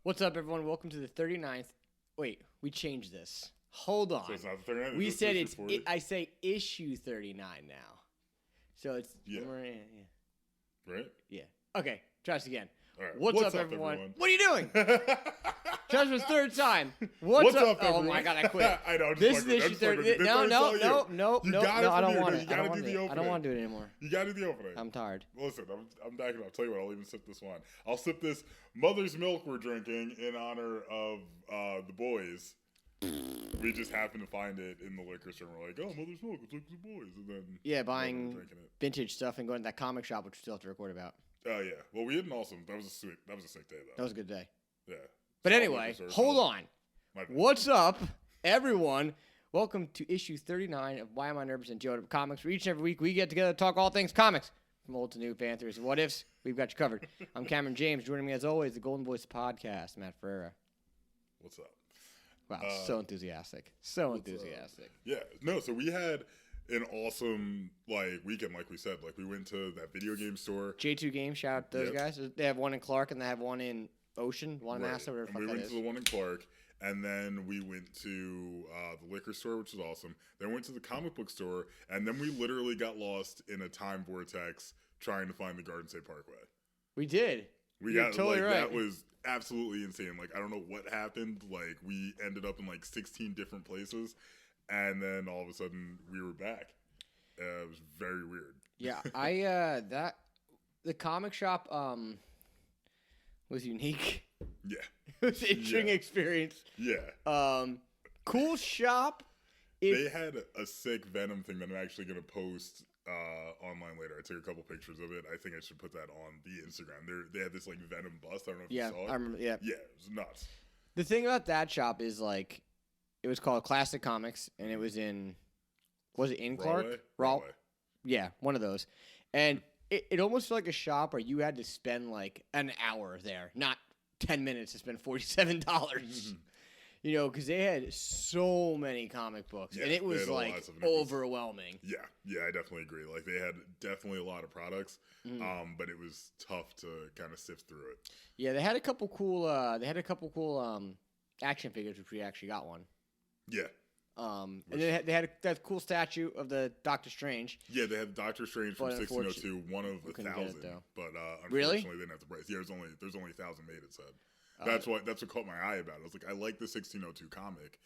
What's up, everyone? Welcome to the 39th. Wait, we changed this. Hold on. So it's not the 39th. We said I say issue 39 now. So it's... Yeah. Right? Yeah. Okay, try this again. All right. What's up, everyone? What are you doing? Try this third time. What's up, everyone? Oh my god, I quit. I know. This is issue 30. No, I don't want it. You gotta do the opening. I don't want to do it anymore. You gotta do the opening. I'm tired. Listen, I'm backing up. I'll tell you what, I'll even sip this one. I'll sip this Mother's Milk we're drinking in honor of the boys. We just happened to find it in the liquor store. We're like, oh, Mother's Milk, it's like the boys. And then buying vintage stuff and going to that comic shop, which we still have to record about. Oh, yeah. Well, we had an awesome... That was a sick day, though. That was a good day. Yeah. But anyway, hold on. What's up, everyone? Welcome to issue 39 of Why Am I Nervous and Joe Comics. Where each and every week we get together to talk all things comics. From old to new, Panthers and what ifs, we've got you covered. I'm Cameron James. Joining me as always, the Golden Voice podcast, Matt Ferreira. What's up? Wow, so enthusiastic. So enthusiastic. Yeah. No, so we had an awesome weekend, like we said. Like we went to that video game store. J2 Games, shout out to those guys. They have one in Clark and they have one in Ocean, one in Massa, whatever the fuck that is. We went to the one in Clark, and then we went to the liquor store, which was awesome. Then went to the comic book store, and then we literally got lost in a time vortex trying to find the Garden State Parkway. We did. You're totally right. That was absolutely insane. Like, I don't know what happened. Like, we ended up in 16 different places, and then all of a sudden we were back. It was very weird. Yeah, the comic shop was unique. Yeah. It was an interesting experience. Yeah. Cool shop. They had a sick Venom thing that I'm actually going to post online later. I took a couple pictures of it. I think I should put that on the Instagram. They had this Venom bust. I don't know if you saw it. I remember. Yeah. Yeah, it was nuts. The thing about that shop is it was called Classic Comics, and it was in Clark? Rahway. Yeah, one of those. And it almost felt like a shop where you had to spend an hour there, not 10 minutes to spend $47. Mm-hmm. You know, because they had so many comic books, and it was overwhelming. Yeah, I definitely agree. They had definitely a lot of products, but it was tough to kind of sift through it. Yeah, they had a couple cool. Action figures, which we actually got one. Yeah. And they had that cool statue of the Doctor Strange. Yeah, they had Doctor Strange from 1602, one of 1,000. But unfortunately, really? They didn't have the price. Yeah, there's only 1,000 made. It said. That's what caught my eye about it. I was like, I like the 1602 comic,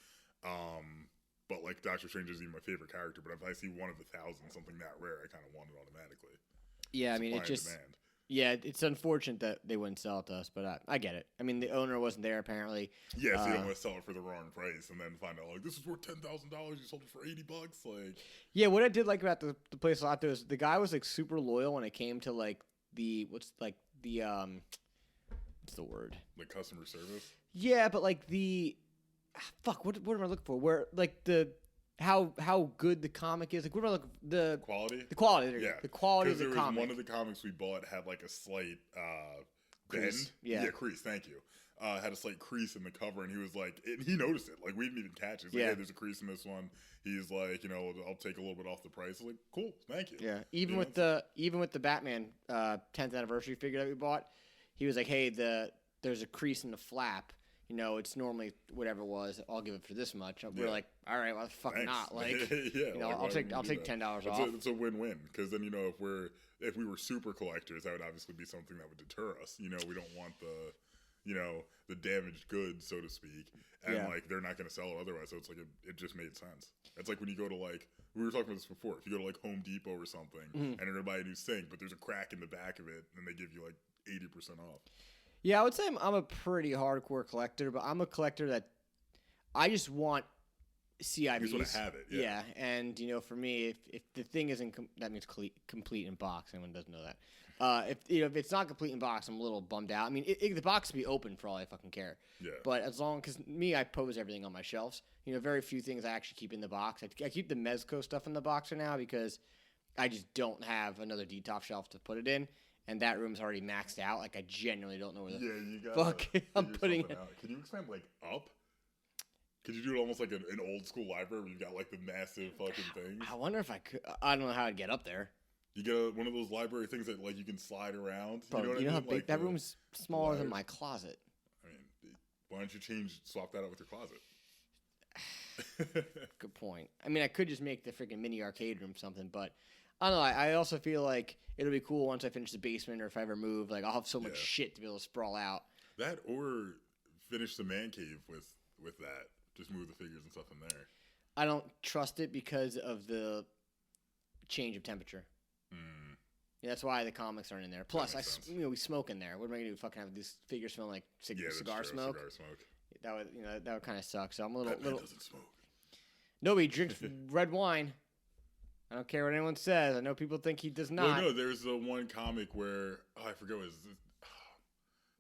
but Doctor Strange isn't even my favorite character. But if I see one of 1,000, something that rare, I kind of want it automatically. Yeah, I mean, it just demand. Yeah, it's unfortunate that they wouldn't sell it to us, but I get it. I mean, the owner wasn't there apparently. Yeah, so you don't want to sell it for the wrong price and then find out this is worth $10,000. You sold it for $80. Yeah, what I did like about the place a lot though is the guy was super loyal when it came to what's the word? Customer service? Yeah, but what am I looking for? Where how good the comic is? What am I looking for? The quality? The quality, yeah. The quality of the comic. One of the comics we bought had a slight crease. Bend. Yeah, crease, thank you. Had a slight crease in the cover, and he was he noticed it. We didn't even catch it. He's hey, there's a crease in this one. He's I'll take a little bit off the price. I was cool, thank you. Yeah, even with the Batman 10th anniversary figure that we bought, he was hey, there's a crease in the flap. It's normally whatever it was. I'll give it for this much. We're all right, well, fuck not. Yeah, I'll take $10 off. It's a win-win because then if we were super collectors, that would obviously be something that would deter us. We don't want the damaged goods, so to speak, and they're not going to sell it otherwise. So it's it just made sense. It's when you go to we were talking about this before. If you go to Home Depot or something and you're going to buy a new sink, but there's a crack in the back of it, and they give you 80% off. Yeah, I would say I'm a pretty hardcore collector, but I'm a collector that I just want CIBs. You just want to have it. Yeah, and for me, if the thing isn't that means complete in box. Anyone doesn't know that. If it's not complete in box, I'm a little bummed out. I mean, the box can be open for all I fucking care. Yeah. But because I pose everything on my shelves. Very few things I actually keep in the box. I keep the Mezco stuff in the box for now because I just don't have another D-top shelf to put it in. And that room's already maxed out. I genuinely don't know where the fuck I'm putting it. Can you expand up? Could you do it almost like an old school library where you've got the massive fucking things? I wonder if I could. I don't know how I'd get up there. You get one of those library things that you can slide around. Bro, you know how big that room's smaller than my closet. I mean, Why don't you swap that out with your closet? Good point. I mean, I could just make the freaking mini arcade room something, but I don't know. I also feel like it'll be cool once I finish the basement, or if I ever move. Like, I'll have so much shit to be able to sprawl out. That, or finish the man cave with that. Just move the figures and stuff in there. I don't trust it because of the change of temperature. Yeah, that's why the comics aren't in there. Plus, we smoke in there. What am I gonna do? Fucking have these figures smell like cigar smoke? Cigar smoke. That would kind of suck. So I'm a little. Doesn't smoke. Nobody drinks red wine. I don't care what anyone says. I know people think he does not. Well, no, there's the one comic where I forget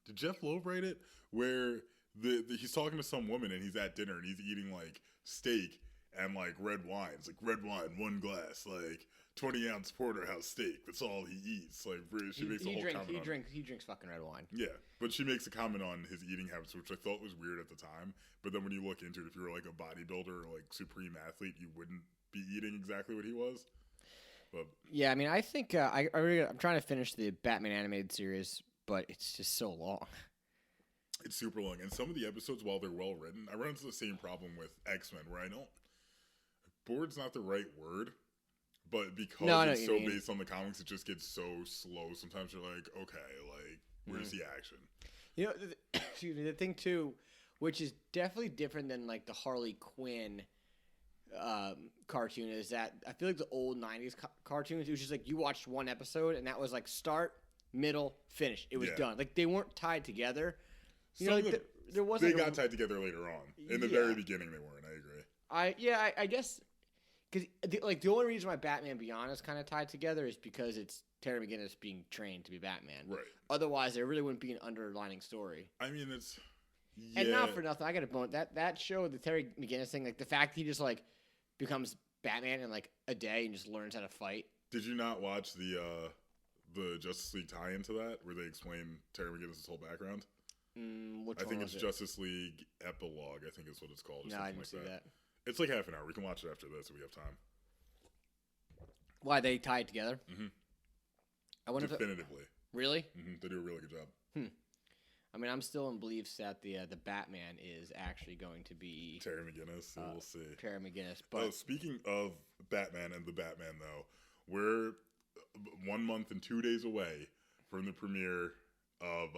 did Jeff Loeb write it? Where he's talking to some woman and he's at dinner and he's eating like steak and like red wine. It's like red wine, one glass, like 20-ounce porterhouse steak. That's all he eats. Like she makes a whole comment. He drinks fucking red wine. Yeah, but she makes a comment on his eating habits, which I thought was weird at the time. But then when you look into it, if you were like a bodybuilder or like supreme athlete, you wouldn't be eating exactly what he was. But yeah, I mean, I think I'm trying to finish the Batman animated series, but it's just so long. It's super long, and some of the episodes, while they're well written, I run into the same problem with X-Men, where bored's not the right word, but because it's so based on the comics, it just gets so slow. Sometimes you're like, okay, like, where's the action? You know, excuse me, the thing too, which is definitely different than like the Harley Quinn cartoon, is that I feel like the old 90s cartoons, it was just like you watched one episode and that was like start, middle, finish. It was done. Like they weren't tied together. There wasn't. They got tied together later on. In the very beginning, they weren't. I agree. I guess because the only reason why Batman Beyond is kind of tied together is because it's Terry McGinnis being trained to be Batman. Right. Otherwise, there really wouldn't be an underlining story. I mean, it's and not for nothing. I got a bone that show, the Terry McGinnis thing, like the fact he just like becomes Batman in like a day and just learns how to fight. Did you not watch the Justice League tie into that, where they explain Terry McGinnis' whole background? I think it's Justice League Epilogue, I think is what it's called. No, I didn't see that. It's like half an hour. We can watch it after this if we have time. Why, they tie it together? Mm-hmm. I wonder definitively. Really? Mm-hmm. They do a really good job. I mean, I'm still in beliefs that the Batman is actually going to be Terry McGinnis. So we'll see. Terry McGinnis. But speaking of Batman and the Batman, though, we're 1 month and 2 days away from the premiere of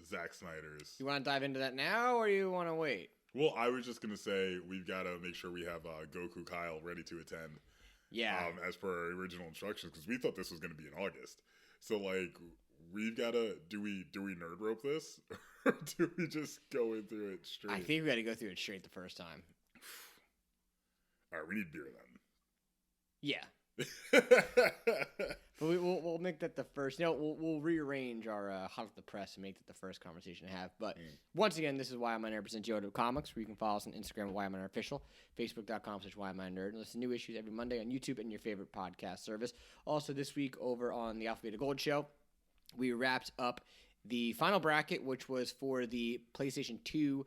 Zack Snyder's. You want to dive into that now, or you want to wait? Well, I was just gonna say we've got to make sure we have Goku Kyle ready to attend. Yeah. As per our original instructions, because we thought this was gonna be in August. So like, we've got to do we nerd rope this, or do we just go in through it straight? I think we got to go through it straight the first time. All right, we need beer then. Yeah. But we'll make that the first. We'll rearrange our hot off the press and make that the first conversation to have. But once again, this is Why Am I Nerd presents Yoda Comics, where you can follow us on Instagram at Why Am I Nerd Official, Facebook.com/Why Am I Nerd, and listen to new issues every Monday on YouTube and your favorite podcast service. Also, this week over on the Alpha Beta Gold Show, we wrapped up the final bracket, which was for the PlayStation 2,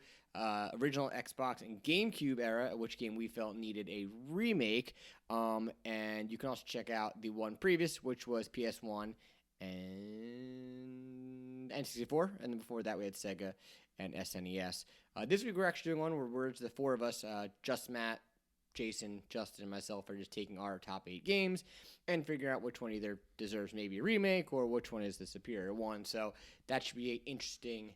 original Xbox, and GameCube era, which game we felt needed a remake. And you can also check out the one previous, which was PS1 and N64. And then before that, we had Sega and SNES. This week, we're actually doing one where we're the four of us, just Matt, Jason, Justin, and myself, are just taking our top 8 games and figuring out which one either deserves maybe a remake or which one is the superior one. So that should be an interesting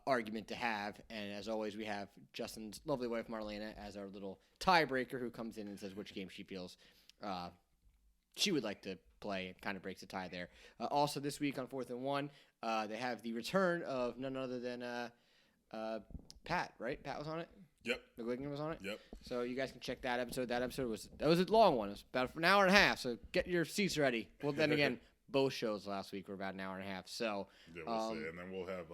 argument to have. And as always, we have Justin's lovely wife, Marlena, as our little tiebreaker, who comes in and says which game she feels she would like to play, and kind of breaks a tie there. Also, this week on 4th and 1, they have the return of none other than Pat, right? Pat was on it? Yep. McGuigan was on it? Yep. So you guys can check that episode. That was a long one. It was about an hour and a half, so get your seats ready. Well, then again, both shows last week were about an hour and a half. So yeah, we'll see. And then we'll have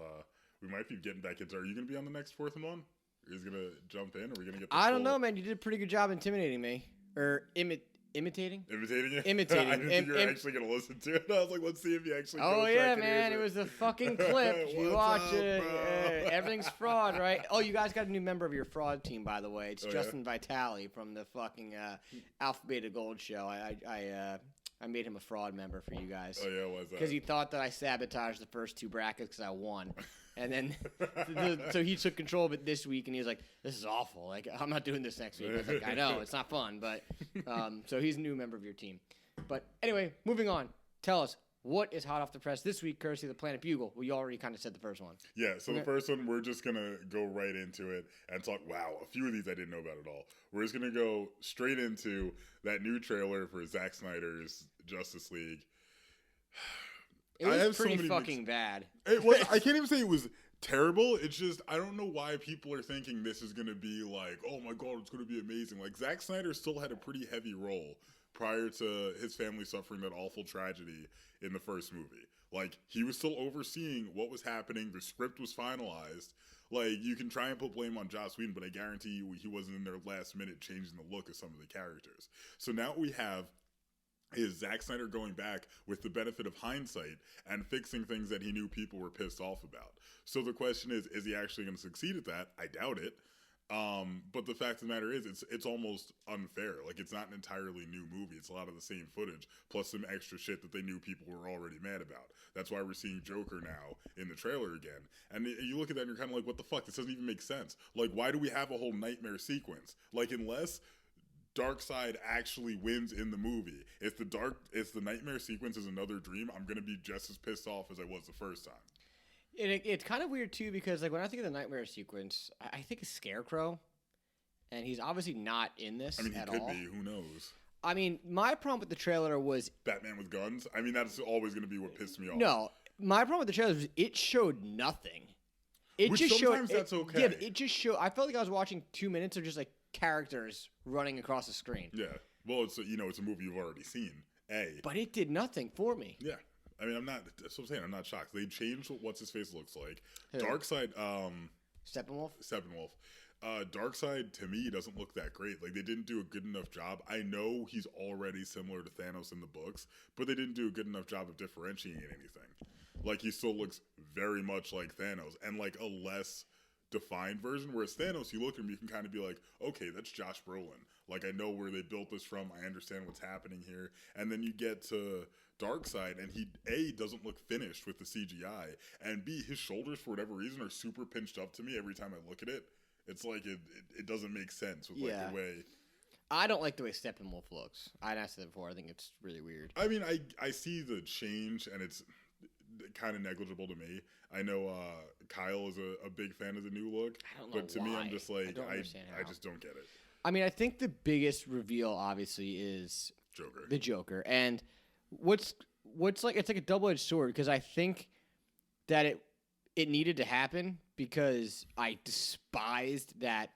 we might be getting back into. Are you going to be on the next 4th and 1? Are you going to jump in? Or are we going to get? I don't know, man. You did a pretty good job intimidating me, or imitating. Imitating you? Imitating. I didn't think you were actually going to listen to it. I was like, let's see if you actually. Oh yeah, man! It was a fucking clip. You watch it. Everything's fraud, right? Oh, you guys got a new member of your fraud team, by the way. It's Justin Vitale from the fucking Alpha Beta Gold Show. I made him a fraud member for you guys. Oh yeah, why is that? Because he thought that I sabotaged the first 2 brackets because I won. And then, so he took control of it this week, and he was like, "This is awful. Like, I'm not doing this next week." I was like, "I know it's not fun, but." So he's a new member of your team. But anyway, moving on. Tell us what is hot off the press this week, courtesy of the Planet Bugle. Well, you already kind of said the first one. Yeah. So the first one, we're just gonna go right into it and talk. Wow, a few of these I didn't know about at all. We're just gonna go straight into that new trailer for Zack Snyder's Justice League. It was pretty fucking bad. It was. I can't even say it was terrible. It's just I don't know why people are thinking this is gonna be like, oh my god, it's gonna be amazing. Like Zack Snyder still had a pretty heavy role prior to his family suffering that awful tragedy in the first movie. Like he was still overseeing what was happening. The script was finalized. Like you can try and put blame on Joss Whedon, but I guarantee you he wasn't in there last minute changing the look of some of the characters. So now what we have is Zack Snyder going back with the benefit of hindsight and fixing things that he knew people were pissed off about. So the question is he actually going to succeed at that? I doubt it. But the fact of the matter is, it's almost unfair. Like, it's not an entirely new movie. It's a lot of the same footage, plus some extra shit that they knew people were already mad about. That's why we're seeing Joker now in the trailer again. And you look at that and you're kind of like, what the fuck? This doesn't even make sense. Like, why do we have a whole nightmare sequence? Like, unless Darkseid actually wins in the movie, if the nightmare sequence is another dream, I'm going to be just as pissed off as I was the first time. It's kind of weird, too, because like when I think of the nightmare sequence, I think of Scarecrow, and he's obviously not in this at all. I mean, he could be. Who knows? I mean, my problem with the trailer was... Batman with guns? I mean, that's always going to be what pissed me off. No, my problem with the trailer was it showed nothing. That's okay. Yeah, it just showed... I felt like I was watching 2 minutes of just like characters running across the screen. Yeah. Well, it's a movie you've already seen. But it did nothing for me. Yeah. I mean, that's what I'm saying. I'm not shocked. They changed what What's-His-Face looks like. Who? Darkseid, Steppenwolf? Darkseid, to me, doesn't look that great. Like, they didn't do a good enough job. I know he's already similar to Thanos in the books, but they didn't do a good enough job of differentiating anything. Like, he still looks very much like Thanos, and, like, a less defined version, whereas Thanos, you look at him, you can kind of be like, okay, that's Josh Brolin. Like, I know where they built this from. I understand what's happening here. And then you get to Darkseid, and he, A, doesn't look finished with the CGI, and B, his shoulders, for whatever reason, are super pinched up to me every time I look at it. It's like it doesn't make sense with like the way... I don't like the way Steppenwolf looks. I said that before. I think it's really weird. I mean, I see the change, and it's kind of negligible to me. I know Kyle is a big fan of the new look, but to me, I'm just like, I just don't get it. I mean, I think the biggest reveal, obviously, is Joker. The Joker, and what's like, it's like a double-edged sword, because I think that it needed to happen because I despised that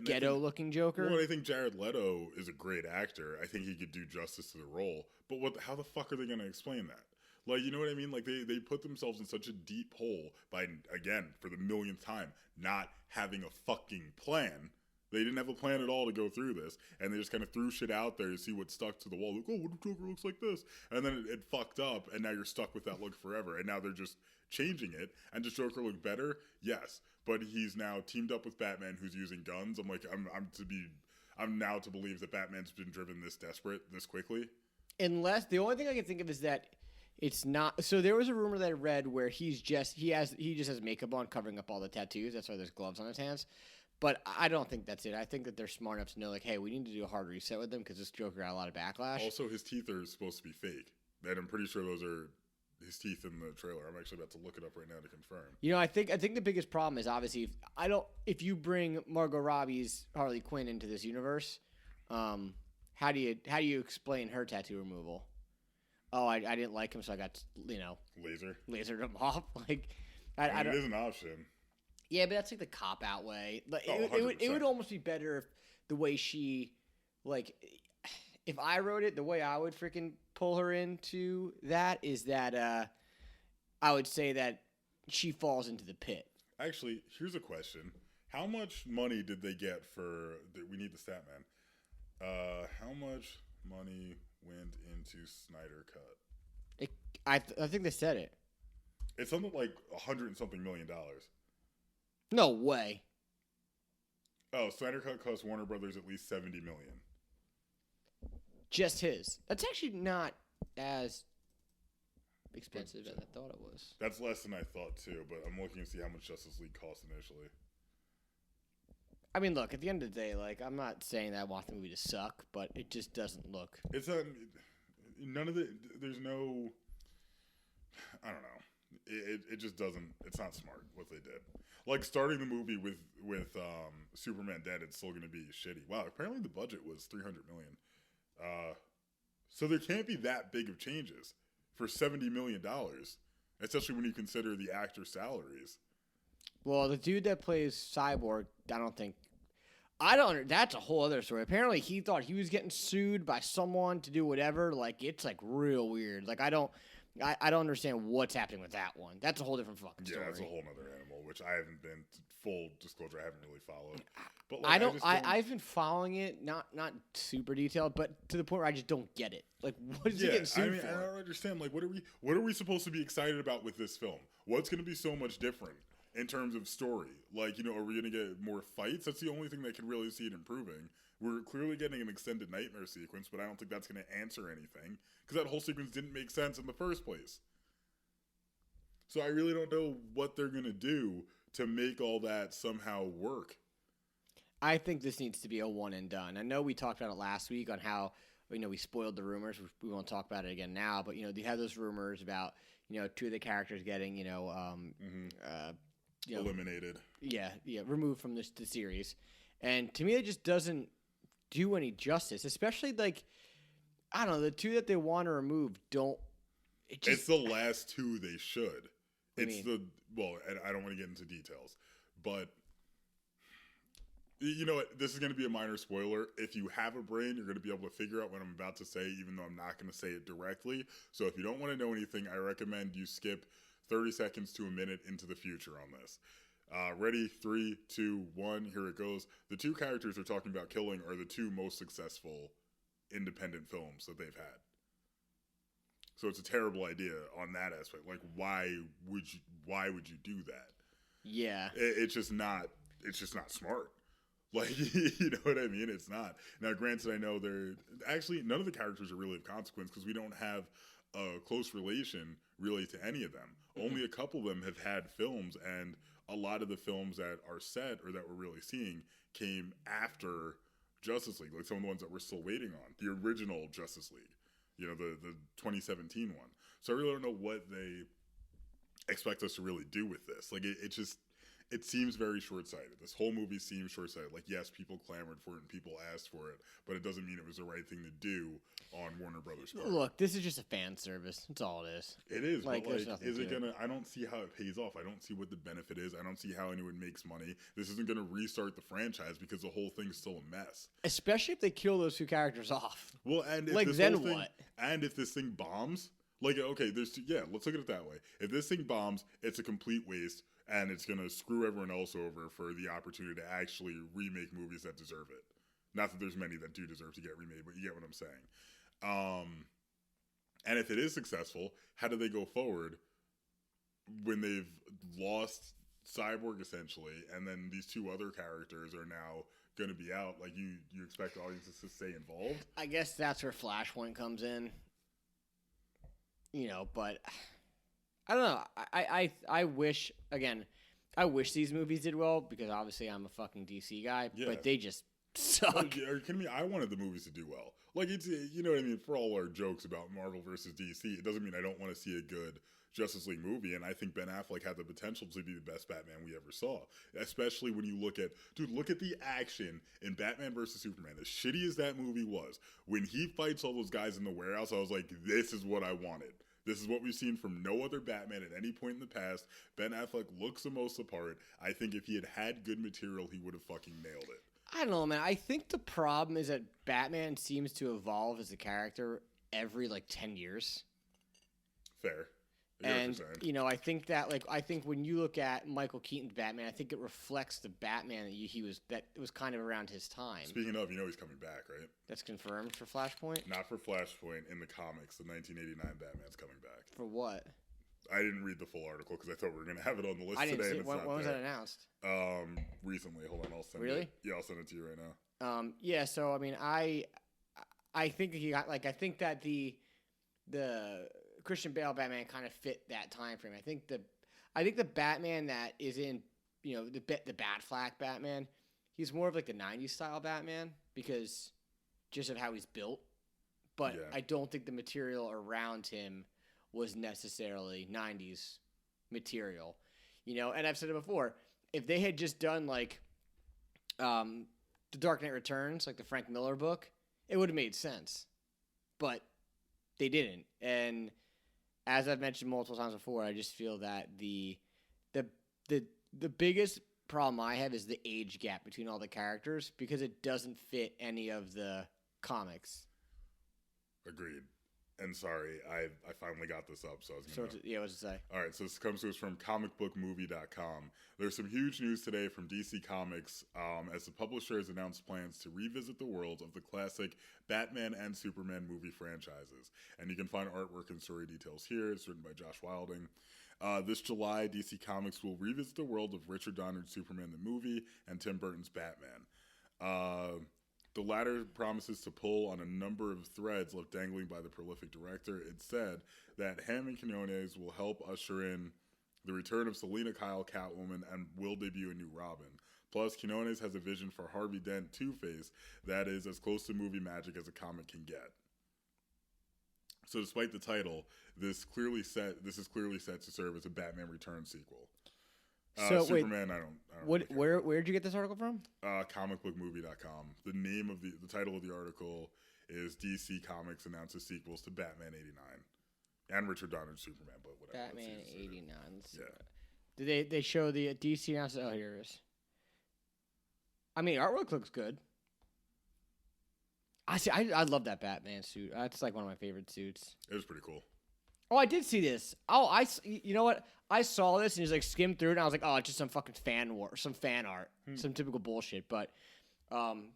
ghetto-looking Joker. Well, I think Jared Leto is a great actor. I think he could do justice to the role, but how the fuck are they going to explain that? Like, you know what I mean? Like, they put themselves in such a deep hole by, again, for the millionth time, not having a fucking plan. They didn't have a plan at all to go through this, and they just kind of threw shit out there to see what stuck to the wall. Like, oh, what if Joker looks like this? And then it fucked up, and now you're stuck with that look forever. And now they're just changing it. And does Joker look better? Yes. But he's now teamed up with Batman, who's using guns. I'm like, I'm now to believe that Batman's been driven this desperate this quickly. Unless, the only thing I can think of is that it's not. So there was a rumor that I read where he just has makeup on, covering up all the tattoos. That's why there's gloves on his hands. But I don't think that's it. I think that they're smart enough to know, like, hey, we need to do a hard reset with him because this Joker got a lot of backlash. Also, his teeth are supposed to be fake. And I'm pretty sure those are his teeth in the trailer. I'm actually about to look it up right now to confirm. You know, I think the biggest problem is obviously if you bring Margot Robbie's Harley Quinn into this universe, how do you explain her tattoo removal? Oh, I didn't like him, so I got lasered him off. Like, it is an option. Yeah, but that's like the cop out way. Like, it would almost be better if the way she, like, if I wrote it, the way I would freaking pull her into that is that I would say that she falls into the pit. Actually, here's a question: how much money did they get for? We need the stat man. How much money went into Snyder Cut? I think they said it. It's something like $100 and something million. No way. Oh, Snyder Cut cost Warner Brothers at least $70 million. Just his. That's actually not as expensive as I thought it was. That's less than I thought too, but I'm looking to see how much Justice League cost initially. I mean, look, at the end of the day, like, I'm not saying that I want the movie to suck, but it just doesn't look. There's no, I don't know. It just doesn't, it's not smart what they did. Like, starting the movie with Superman dead, it's still going to be shitty. Wow, apparently the budget was $300 million. So there can't be that big of changes for $70 million, especially when you consider the actors' salaries. Well, the dude that plays Cyborg, that's a whole other story. Apparently, he thought he was getting sued by someone to do whatever. Like, it's, like, real weird. Like, I don't understand what's happening with that one. That's a whole different fucking story. Yeah, that's a whole other animal, which I haven't been, full disclosure, I haven't really followed. But like, I've been following it, not super detailed, but to the point where I just don't get it. Like, what is he getting sued for? I don't understand. Like, what are we supposed to be excited about with this film? What's going to be so much different in terms of story? Like, are we going to get more fights? That's the only thing that can really see it improving. We're clearly getting an extended nightmare sequence, but I don't think that's going to answer anything because that whole sequence didn't make sense in the first place. So I really don't know what they're going to do to make all that somehow work. I think this needs to be a one and done. I know we talked about it last week on how, we spoiled the rumors. We won't talk about it again now, but, they had those rumors about, two of the characters getting, eliminated. Yeah, removed from the series. And to me, it just doesn't do any justice, especially, like, I don't know, the two that they want to remove don't. It's the last two they should. And I don't want to get into details, but you know what? This is going to be a minor spoiler. If you have a brain, you're going to be able to figure out what I'm about to say, even though I'm not going to say it directly. So if you don't want to know anything, I recommend you skip 30 seconds to a minute into the future on this. Ready? 3, 2, 1. Here it goes. The two characters they're talking about killing are the two most successful independent films that they've had. So it's a terrible idea on that aspect. Like, why would you do that? Yeah. It's just not smart. Like, you know what I mean? It's not. Now, granted, I know none of the characters are really of consequence because we don't have a close relation really to any of them. Mm-hmm. Only a couple of them have had films, and a lot of the films that are set or that we're really seeing came after Justice League, like some of the ones that we're still waiting on. The original Justice League, the 2017 one. So I really don't know what they expect us to really do with this. Like, it seems very short-sighted. This whole movie seems short-sighted. Like, yes, people clamored for it and people asked for it, but it doesn't mean it was the right thing to do on Warner Brothers' part. Look, this is just a fan service. That's all it is. It is, but is it gonna? I don't see how it pays off. I don't see what the benefit is. I don't see how anyone makes money. This isn't gonna restart the franchise because the whole thing's still a mess. Especially if they kill those two characters off. Well, and if what? And if this thing bombs, like, okay, let's look at it that way. If this thing bombs, it's a complete waste. And it's going to screw everyone else over for the opportunity to actually remake movies that deserve it. Not that there's many that do deserve to get remade, but you get what I'm saying. And if it is successful, how do they go forward when they've lost Cyborg, essentially, and then these two other characters are now going to be out? Like, you expect audiences to stay involved? I guess that's where Flashpoint comes in. But I don't know. I wish these movies did well because obviously I'm a fucking DC guy, but they just suck. Are you kidding me? I wanted the movies to do well. Like, it's, you know what I mean? For all our jokes about Marvel versus DC, it doesn't mean I don't want to see a good Justice League movie, and I think Ben Affleck had the potential to be the best Batman we ever saw. Especially when you look at the action in Batman versus Superman. As shitty as that movie was, when he fights all those guys in the warehouse, I was like, this is what I wanted. This is what we've seen from no other Batman at any point in the past. Ben Affleck looks the most apart. I think if he had good material, he would have fucking nailed it. I don't know, man. I think the problem is that Batman seems to evolve as a character every, 10 years. Fair. And, I think that, when you look at Michael Keaton's Batman, I think it reflects the Batman that was kind of around his time. Speaking of, he's coming back, right? That's confirmed for Flashpoint? Not for Flashpoint. In the comics, the 1989 Batman's coming back. For what? I didn't read the full article because I thought we were going to have it on the list I didn't today. See it. When was that announced? Recently. Hold on, I'll send it. Really? Yeah, I'll send it to you right now. Yeah, so, I mean, I think he got, I think that the Christian Bale Batman kind of fit that time frame. I think the Batman that is in, the Batfleck Batman, he's more of like the 90s style Batman because just of how he's built. But I don't think the material around him was necessarily 90s material. And I've said it before, if they had just done like The Dark Knight Returns, like the Frank Miller book, it would have made sense. But they didn't. And as I've mentioned multiple times before, I just feel that the biggest problem I have is the age gap between all the characters because it doesn't fit any of the comics. Agreed. And sorry, I finally got this up, so I was going to... What's it say? All right, so this comes to us from comicbookmovie.com. There's some huge news today from DC Comics as the publisher has announced plans to revisit the world of the classic Batman and Superman movie franchises. And you can find artwork and story details here. It's written by Josh Wilding. This July, DC Comics will revisit the world of Richard Donner's Superman the movie and Tim Burton's Batman. The latter promises to pull on a number of threads left dangling by the prolific director. It said that Ham and Quinones will help usher in the return of Selina Kyle, Catwoman, and will debut a new Robin. Plus, Quinones has a vision for Harvey Dent, Two-Face, that is as close to movie magic as a comic can get. So despite the title, this is clearly set to serve as a Batman Returns sequel. So Superman, wait, I don't where did you get this article from? Comicbookmovie.com. The name of the title of the article is DC Comics announces sequels to Batman '89 and Richard Donner's Superman, but whatever. Batman '89. Yeah. Did they show the DC announcement? Oh, here it is. I mean, artwork looks good. I love that Batman suit. That's like one of my favorite suits. It was pretty cool. Oh, I did see this. Oh, you know what? I saw this and just like skimmed through it, and I was like, oh, it's just some fucking fan art, some typical bullshit. But I'm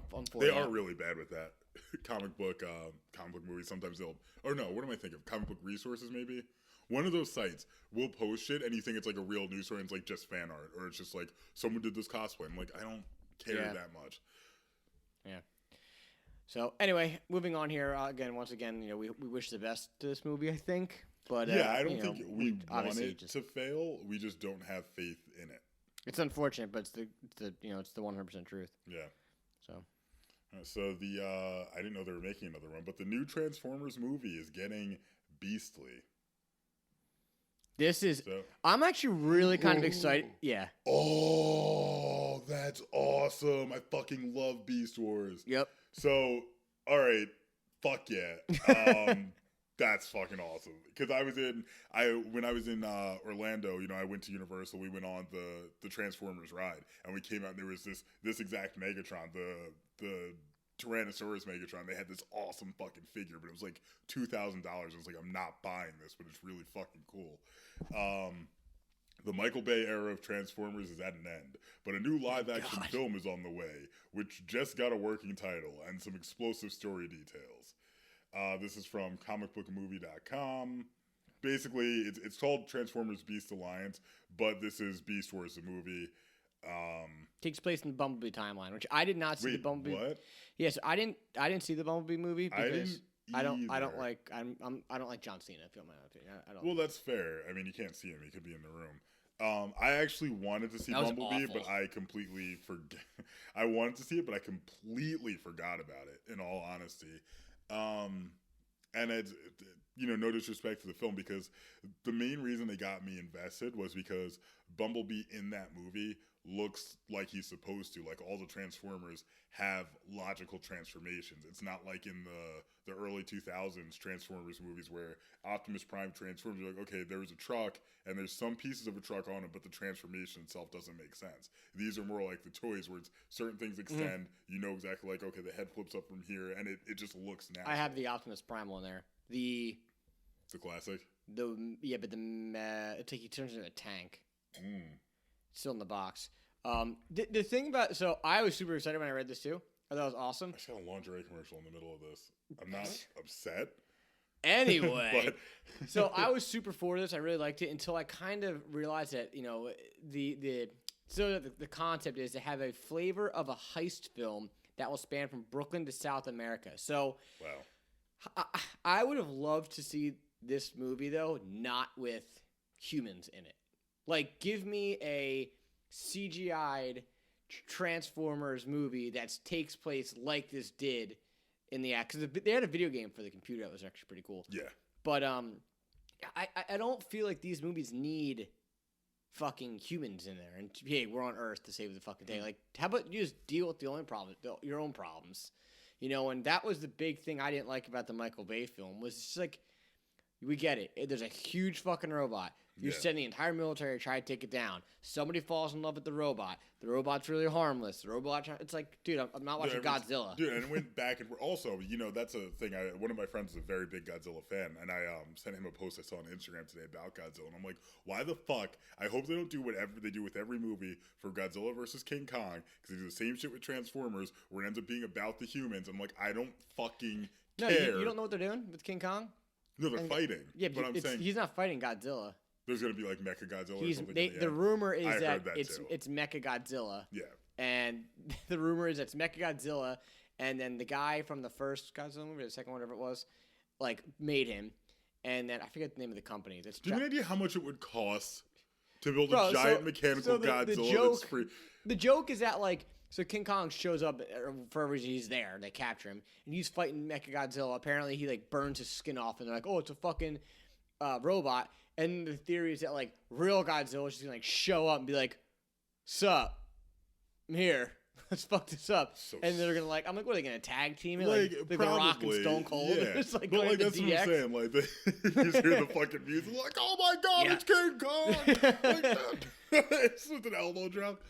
for They that. are really bad with that. comic book movies. Sometimes they'll, or no, what am I thinking of? Comic book resources, maybe. One of those sites will post shit, and you think it's like a real news story, and it's like just fan art, or it's just like someone did this cosplay. I'm like, I don't care that much. Yeah. So anyway, moving on here. Once again, we wish the best to this movie. I think, but I don't think we want it to fail. We just don't have faith in it. It's unfortunate, but it's the 100% truth. Yeah. So I didn't know they were making another one, but the new Transformers movie is getting beastly. I'm actually really kind of excited. Yeah. Oh, that's awesome. I fucking love Beast Wars. Yep. So, all right. Fuck yeah. That's fucking awesome. Because when I was in Orlando, I went to Universal. We went on the Transformers ride, and we came out, and there was this exact Megatron, the Tyrannosaurus Megatron. They had this awesome fucking figure, but it was like $2,000. I was like, I'm not buying this, but it's really fucking cool. The Michael Bay era of Transformers is at an end, but a new live-action film is on the way, which just got a working title and some explosive story details. This is from comicbookmovie.com. Basically, it's called Transformers Beast Alliance, but this is Beast Wars, the movie. Takes place in the Bumblebee timeline, which I did not see. The Bumblebee. What? Yes, I didn't see the Bumblebee movie because I don't like John Cena. If you don't mind my opinion, I don't. Well, that's fair. I mean, you can't see him; he could be in the room. I actually wanted to see Bumblebee, but I completely forgot. I wanted to see it, but I completely forgot about it. In all honesty, and it's no disrespect to the film, because the main reason they got me invested was because Bumblebee in that movie looks like he's supposed to. Like, all the Transformers have logical transformations. It's not like in the early 2000s Transformers movies where Optimus Prime transforms. You're like, okay, there's a truck and there's some pieces of a truck on it, but the transformation itself doesn't make sense. These are more like the toys where it's certain things extend. You know exactly, like, okay, the head flips up from here, and it just looks natural. I have the Optimus Prime one there. The classic? But it's like he turns into a tank. It's still in the box. The thing about, so I was super excited when I read this too. I thought it was awesome. I saw a lingerie commercial in the middle of this. I'm not upset. Anyway, so I was super for this. I really liked it until I kind of realized that the concept is to have a flavor of a heist film that will span from Brooklyn to South America. So, wow. I would have loved to see this movie, though, not with humans in it. Like, give me a CGI'd Transformers movie that takes place like this did in the act. Because they had a video game for the computer that was actually pretty cool. Yeah. But I don't feel like these movies need fucking humans in there. And, hey, we're on Earth to save the fucking day. Like, how about you just deal with your own problems? You know, and that was the big thing I didn't like about the Michael Bay film was just like, we get it. There's a huge fucking robot. You send the entire military to try to take it down. Somebody falls in love with the robot. The robot's really harmless. The robot, it's like, dude, I'm not watching Godzilla. Dude, and it went back and also, you know, that's a thing. One of my friends is a very big Godzilla fan, and I sent him a post I saw on Instagram today about Godzilla, and I'm like, why the fuck? I hope they don't do whatever they do with every movie for Godzilla versus King Kong, because they do the same shit with Transformers, where it ends up being about the humans. I'm like, I don't fucking care. No, you don't know what they're doing with King Kong? No, they're fighting. Yeah, but I'm saying he's not fighting Godzilla. There's gonna be like Mecha Godzilla or something. The rumor is that it's Mecha Godzilla. Yeah. And the rumor is it's Mecha Godzilla, and then the guy from the first Godzilla movie, the second one, whatever it was, like made him, and then I forget the name of the company. Do you have an idea how much it would cost to build a giant mechanical Godzilla that's free? The joke is that like. So King Kong shows up for a reason. He's there. They capture him, and he's fighting Mecha Godzilla. Apparently, he like burns his skin off, and they're like, "Oh, it's a fucking robot." And the theory is that like real Godzilla is just gonna like show up and be like, "Sup, I'm here. Let's fuck this up." And they're gonna like, I'm like, what are they gonna tag team it? Like The Rock and Stone Cold? Yeah. It's like, but like that's DX. what I'm saying. Like you just hear the fucking music, like, oh my god, it's King Kong. Like, it's with an elbow drop.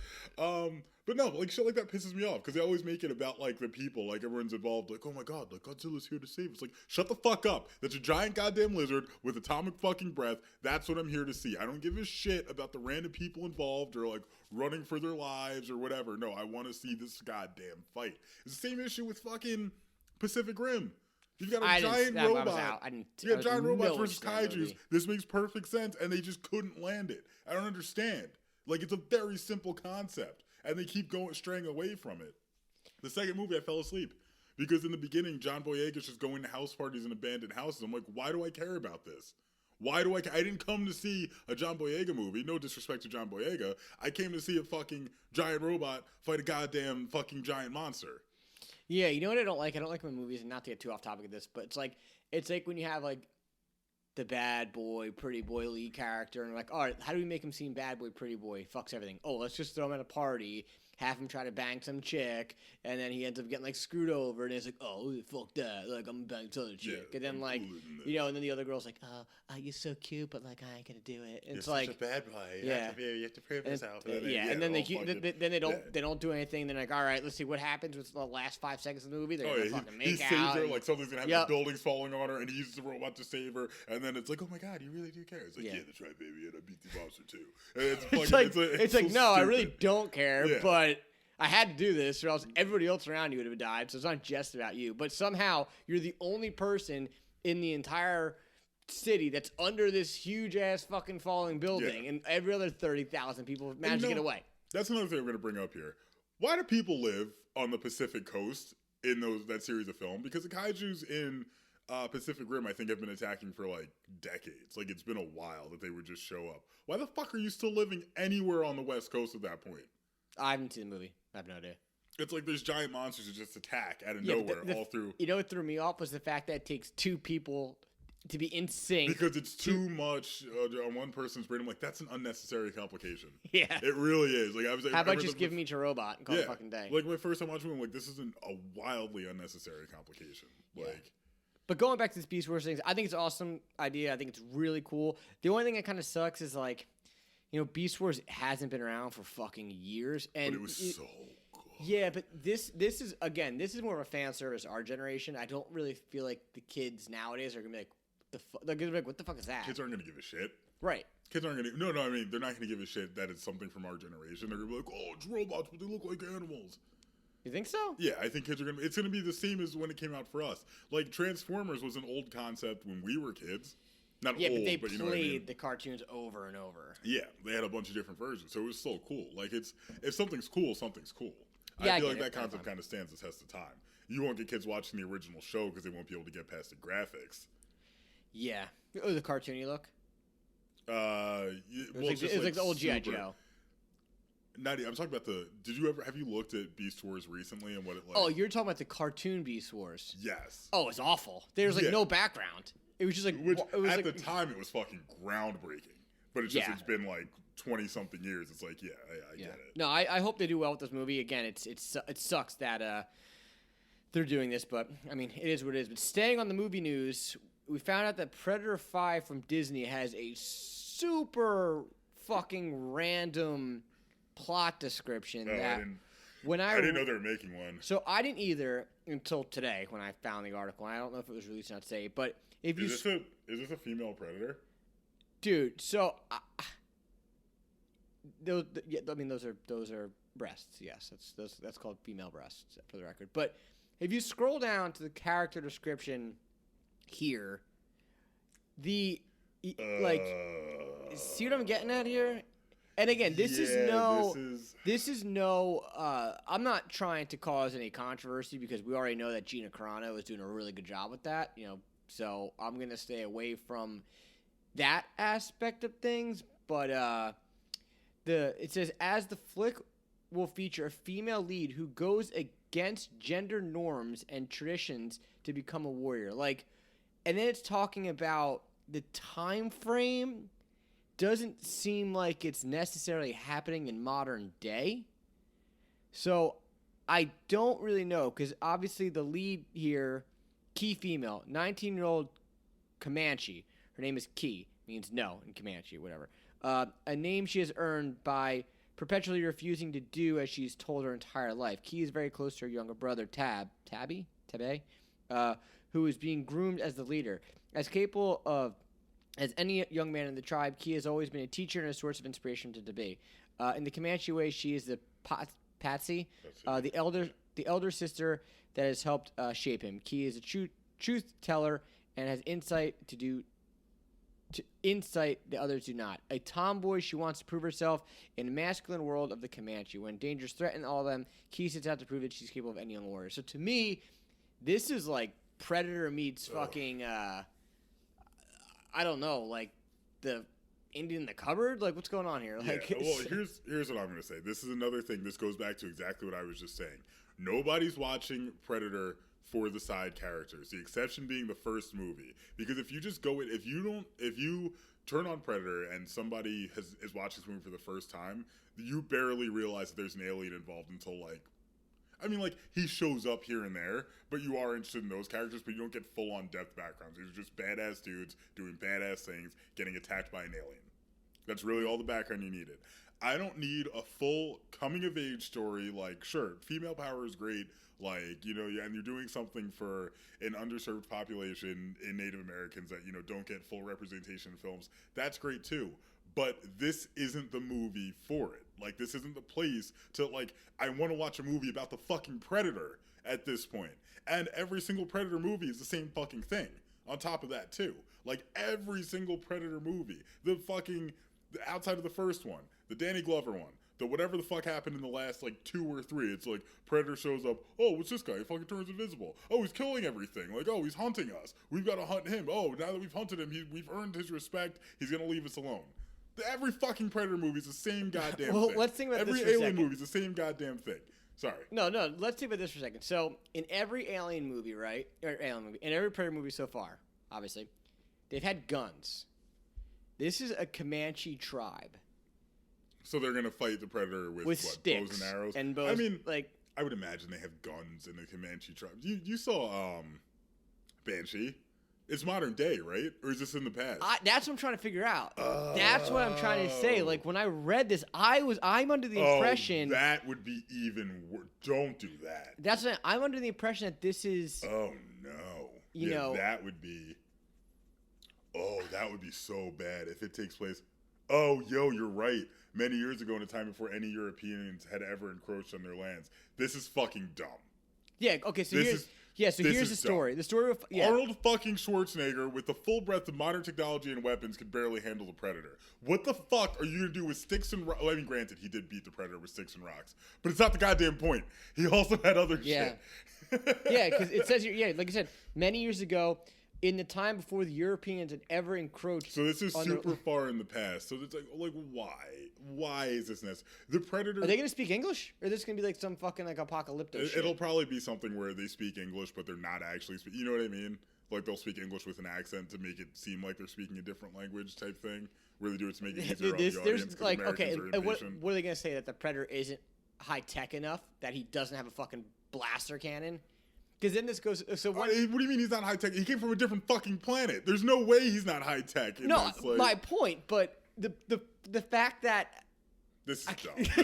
But no, like shit like that pisses me off because they always make it about like the people, like everyone's involved, like, oh my god, like Godzilla's here to save us. Like, shut the fuck up. That's a giant goddamn lizard with atomic fucking breath. That's what I'm here to see. I don't give a shit about the random people involved or like running for their lives or whatever. No, I want to see this goddamn fight. It's the same issue with fucking Pacific Rim. You've got a giant robot. You got giant robots versus kaijus. This makes perfect sense, and they just couldn't land it. I don't understand. Like, it's a very simple concept. And they keep straying away from it. The second movie, I fell asleep. Because in the beginning, John Boyega's just going to house parties in abandoned houses. I'm like, why do I care about this? Why do I didn't come to see a John Boyega movie. No disrespect to John Boyega. I came to see a fucking giant robot fight a goddamn fucking giant monster. Yeah, you know what I don't like? I don't like when movies, and not to get too off topic of this, but it's like when you have like the bad boy, pretty boy lead character, and like, all right, how do we make him seem bad boy, pretty boy, fucks everything? Oh, let's just throw him at a party, have him try to bang some chick, and then he ends up getting like screwed over, and he's like, oh, fuck that, like I'm banging some other chick, and then like, you know, and then the other girl's like, oh, you're so cute, but like I ain't gonna do it. And it's like such a bad boy. You have to prove yourself. And then they don't do anything. They're like, all right, let's see what happens with the last 5 seconds of the movie. They're gonna fucking make out. He saves her, like something's gonna happen. The building's falling on her, and he uses the robot to save her, and then it's like, oh my god, you really do care. It's like, yeah, that's right, baby, and I beat the monster too. And it's like, no, I really don't care, but I had to do this, or else everybody else around you would have died. So it's not just about you. But somehow you're the only person in the entire city that's under this huge ass fucking falling building, and every other 30,000 people managed to get away. That's another thing I'm going to bring up here. Why do people live on the Pacific coast in that series of film? Because the kaiju's in Pacific Rim, I think, have been attacking for like decades. Like, it's been a while that they would just show up. Why the fuck are you still living anywhere on the West Coast at that point? I haven't seen the movie. I have no idea. It's like there's giant monsters that just attack out of nowhere all through. You know what threw me off was the fact that it takes 2 people to be in sync. Because it's too much on one person's brain. I'm like, that's an unnecessary complication. Yeah. It really is. Like, I was like, how about just give me each a robot and call it a fucking day? Like, my first time watching it, I'm like, this isn't a wildly unnecessary complication. Like, but going back to this Beast Wars thing, I think it's an awesome idea. I think it's really cool. The only thing that kind of sucks is like, you know, Beast Wars hasn't been around for fucking years, and but it was so good. Yeah, but this is more of a fan service. Our generation, I don't really feel like the kids nowadays are gonna be like, they're gonna be like, what the fuck is that? Kids aren't gonna give a shit. Right. Kids aren't gonna. No. I mean, they're not gonna give a shit that it's something from our generation. They're gonna be like, oh, it's robots, but they look like animals. You think so? Yeah, I think kids are gonna. It's gonna be the same as when it came out for us. Like, Transformers was an old concept when we were kids. Not old, but they but you played know what I mean? the cartoons over and over. Yeah, they had a bunch of different versions, so it was so cool. Like, if something's cool, something's cool. Yeah, I feel like that concept kind of stands the test of time. You won't get kids watching the original show because they won't be able to get past the graphics. Yeah, Oh, the cartoony look. It was like the old G.I. Joe. I'm talking about have you looked at Beast Wars recently and what it like? Oh, you're talking about the cartoon Beast Wars. Yes. Oh, it's awful. There's like no background. It was just like at the time it was fucking groundbreaking. But it's just it's been like 20 something years. It's like I get it. No, I hope they do well with this movie. Again, it sucks that they're doing this, but I mean it is what it is. But staying on the movie news, we found out that Predator 5 from Disney has a super fucking random plot description. I didn't know they were making one. So I didn't either until today when I found the article. I don't know if it was released on today, but if is this a female predator? Dude, so those are breasts. Yes, that's called female breasts for the record. But if you scroll down to the character description here, see what I'm getting at here? And again, this is no. I'm not trying to cause any controversy because we already know that Gina Carano is doing a really good job with that. So I'm gonna stay away from that aspect of things. But it says as the flick will feature a female lead who goes against gender norms and traditions to become a warrior. And then it's talking about the time frame. Doesn't seem like it's necessarily happening in modern day. So I don't really know because obviously the lead here, key female, 19-year-old Comanche. Her name is Key, means no in Comanche, whatever. A name she has earned by perpetually refusing to do as she's told her entire life. Key is very close to her younger brother, Tabe, who is being groomed as the leader. As capable of as any young man in the tribe, Key has always been a teacher and a source of inspiration to Tabe. In the Comanche way, she is the Patsy, the elder sister that has helped shape him. Key is a truth teller and has insight insight the others do not. A tomboy, she wants to prove herself in the masculine world of the Comanche. When dangers threaten all of them, Key sets out to prove that she's capable of any young warrior. So to me, this is like Predator meets fucking, I don't know, like the Indian in the cupboard? Like, what's going on here? Like, well, here's what I'm going to say. This is another thing. This goes back to exactly what I was just saying. Nobody's watching Predator for the side characters, the exception being the first movie. Because if you just go in, if you turn on Predator and somebody is watching this movie for the first time, you barely realize that there's an alien involved until he shows up here and there, but you are interested in those characters, but you don't get full on depth backgrounds. These are just badass dudes doing badass things, getting attacked by an alien. That's really all the background you needed. I don't need a full coming of age story. Like, sure, female power is great. Like, and you're doing something for an underserved population in Native Americans that, don't get full representation in films. That's great too. But this isn't the movie for it. Like, this isn't the place to, I want to watch a movie about the fucking Predator at this point. And every single Predator movie is the same fucking thing. On top of that, too. Like, every single Predator movie. Outside of the first one. The Danny Glover one. The whatever the fuck happened in the last, 2 or 3. It's like, Predator shows up. Oh, what's this guy? He fucking turns invisible. Oh, he's killing everything. Like, oh, he's hunting us. We've got to hunt him. Oh, now that we've hunted him, we've earned his respect. He's going to leave us alone. Every fucking Predator movie is the same goddamn thing. Let's think about this for a Every alien second. movie is the same goddamn thing. Sorry. No, let's think about this for a second. So, in every alien movie, right? Or alien movie, in every Predator movie so far, obviously, they've had guns. This is a Comanche tribe. So they're going to fight the Predator with sticks bows and arrows? And bows. I would imagine they have guns in the Comanche tribe. You saw Banshee. It's modern day, right? Or is this in the past? That's what I'm trying to figure out. That's what I'm trying to say. Like, when I read this, I'm under the impression... that would be even worse. Don't do that. That's what I'm under the impression that this is... Oh, no. That would be... Oh, that would be so bad if it takes place... Oh, you're right. Many years ago in a time before any Europeans had ever encroached on their lands. This is fucking dumb. Yeah, okay, so here's the story. Dumb. The story of... Yeah. Arnold fucking Schwarzenegger, with the full breadth of modern technology and weapons, could barely handle the Predator. What the fuck are you going to do with sticks and rocks? I mean, granted, he did beat the Predator with sticks and rocks. But it's not the goddamn point. He also had other shit. Yeah, because it says here, like I said, many years ago, in the time before the Europeans had ever encroached. So this is super far in the past. So it's like why? Why is this necessary? The Predator. Are they going to speak English, or is this going to be like some fucking like apocalyptic shit? It'll probably be something where they speak English, but they're not actually speaking. You know what I mean? Like they'll speak English with an accent to make it seem like they're speaking a different language type thing. Where they do it to make it easier on the audience. Like, okay, and what are they going to say, that the Predator isn't high tech enough, that he doesn't have a fucking blaster cannon? Because then this goes. So what do you mean he's not high tech? He came from a different fucking planet. There's no way he's not high tech. No, my point. But the fact that this is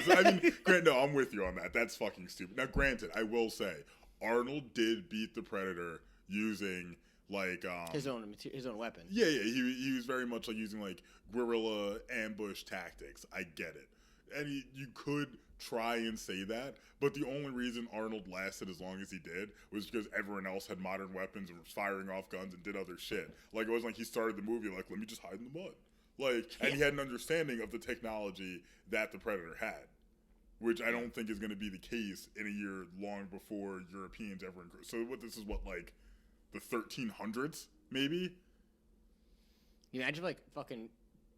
dumb. No, I'm with you on that. That's fucking stupid. Now, granted, I will say Arnold did beat the Predator using like his own weapon. Yeah. He was very much like using like guerrilla ambush tactics. I get it, and you could try and say that, but the only reason Arnold lasted as long as he did was because everyone else had modern weapons and was firing off guns and did other shit. Like, it wasn't like he started the movie like, let me just hide in the mud. Like, and he had an understanding of the technology that the Predator had, which I don't think is going to be the case in a year long before Europeans ever increased. So this is like the 1300's, maybe? You imagine like fucking